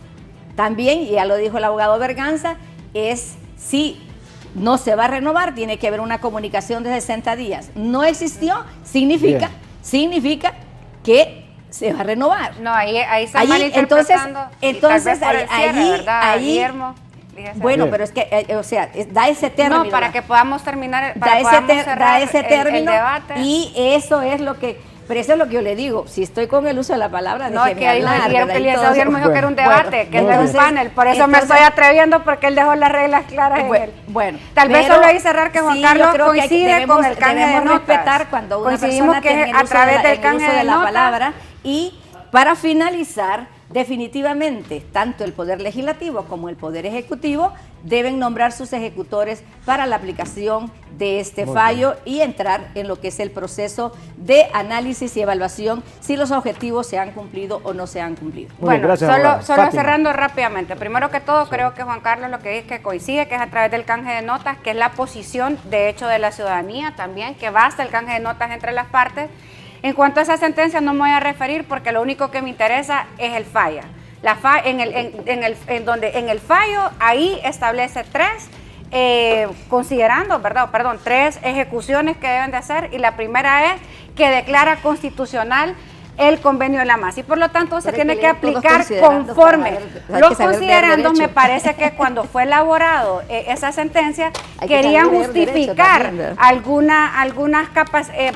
también, y ya lo dijo el abogado Berganza, es si no se va a renovar, tiene que haber una comunicación de 60 días. No existió, significa que se va a renovar. No, ahí está malinterpretando. Entonces ahí, Guillermo. Bueno, pero es que, da ese término. No, para que podamos terminar, da ese término, el debate. Y eso es lo que... Pero eso es lo que yo le digo, si estoy con el uso de la palabra, no, es que ahí hablar, dijeron que el licenciado me dijo que era un debate, que él era un panel, por eso me estoy atreviendo, porque él dejó las reglas claras en él. Bueno, tal vez solo ahí cerrar que Juan Carlos coincide con el canje de notas. Respetar cuando una persona que tiene a través del canje de la palabra. Y para finalizar, definitivamente, tanto el Poder Legislativo como el Poder Ejecutivo deben nombrar sus ejecutores para la aplicación de este fallo y entrar en lo que es el proceso de análisis y evaluación si los objetivos se han cumplido o no se han cumplido. Bueno, solo cerrando rápidamente. Primero que todo, creo que Juan Carlos lo que dice que coincide, que es a través del canje de notas, que es la posición de hecho de la ciudadanía también, que basta el canje de notas entre las partes. En cuanto a esa sentencia no me voy a referir porque lo único que me interesa es el fallo. En el fallo ahí establece 3 ejecuciones que deben de hacer, y la primera es que declara constitucional el convenio de la MACI. Por lo tanto, se Pero tiene hay que que leer todos aplicar considerando conforme. para ver, hay Los que saber leer considerandos, me derecho. parece que cuando fue elaborado esa sentencia, Hay que querían saber leer derecho justificar también, ¿verdad? algunas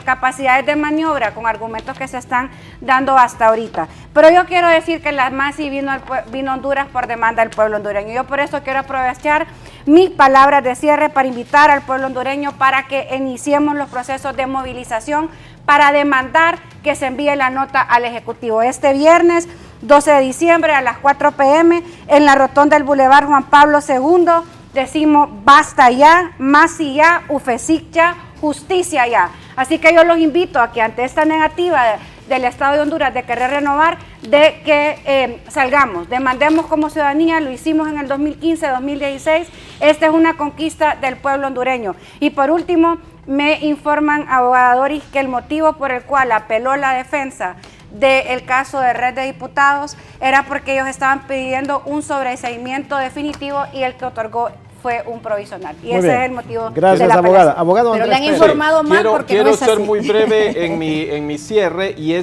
capacidades de maniobra con argumentos que se están dando hasta ahorita. Pero yo quiero decir que la MACI vino a Honduras por demanda del pueblo hondureño. Yo por eso quiero aprovechar mis palabras de cierre para invitar al pueblo hondureño para que iniciemos los procesos de movilización para demandar que se envíe la nota al Ejecutivo. Este viernes 12 de diciembre a las 4 p.m. en la rotonda del Boulevard Juan Pablo II decimos basta ya, MACI ya, UFESIC ya, justicia ya. Así que yo los invito a que ante esta negativa del Estado de Honduras de querer renovar, de que salgamos, demandemos como ciudadanía, lo hicimos en el 2015, 2016, esta es una conquista del pueblo hondureño. Y por último, me informan, abogada Doris, que el motivo por el cual apeló la defensa del caso de Red de Diputados era porque ellos estaban pidiendo un sobreseimiento definitivo y el que otorgó fue un provisional. Y ese es el motivo Gracias, de la abogada. apelación. Abogado Pero Andrés le han Pérez. informado mal porque no quiero es así. ser muy breve en mi cierre y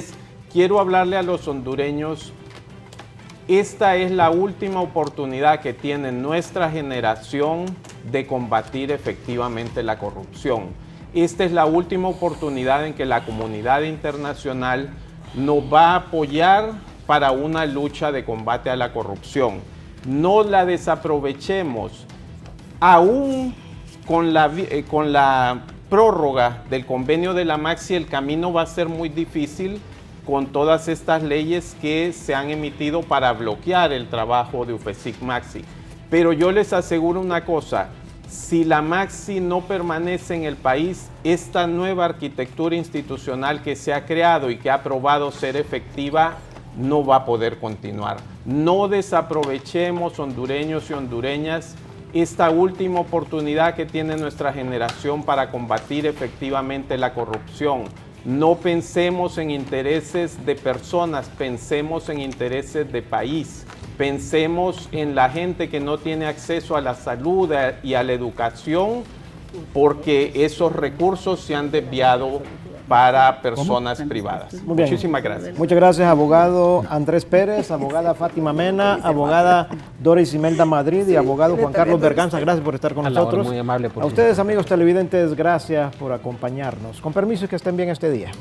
quiero hablarle a los hondureños. Esta es la última oportunidad que tiene nuestra generación de combatir efectivamente la corrupción. Esta es la última oportunidad en que la comunidad internacional nos va a apoyar para una lucha de combate a la corrupción. No la desaprovechemos. Aún con la prórroga del convenio de la MACI, el camino va a ser muy difícil con todas estas leyes que se han emitido para bloquear el trabajo de UFESIC MACI. Pero yo les aseguro una cosa, si la MACI no permanece en el país, esta nueva arquitectura institucional que se ha creado y que ha probado ser efectiva, no va a poder continuar. No desaprovechemos, hondureños y hondureñas, esta última oportunidad que tiene nuestra generación para combatir efectivamente la corrupción. No pensemos en intereses de personas, pensemos en intereses de país. Pensemos en la gente que no tiene acceso a la salud y a la educación, porque esos recursos se han desviado para personas privadas. Muy bien. Muchísimas gracias. Muchas gracias, abogado Andrés Pérez, abogada Fátima Mena, abogada Doris Imelda Madrid y abogado Juan Carlos Berganza. Gracias por estar con A la hora, nosotros. muy amable por A ustedes, amigos televidentes, gracias por acompañarnos. Con permiso y que estén bien este día.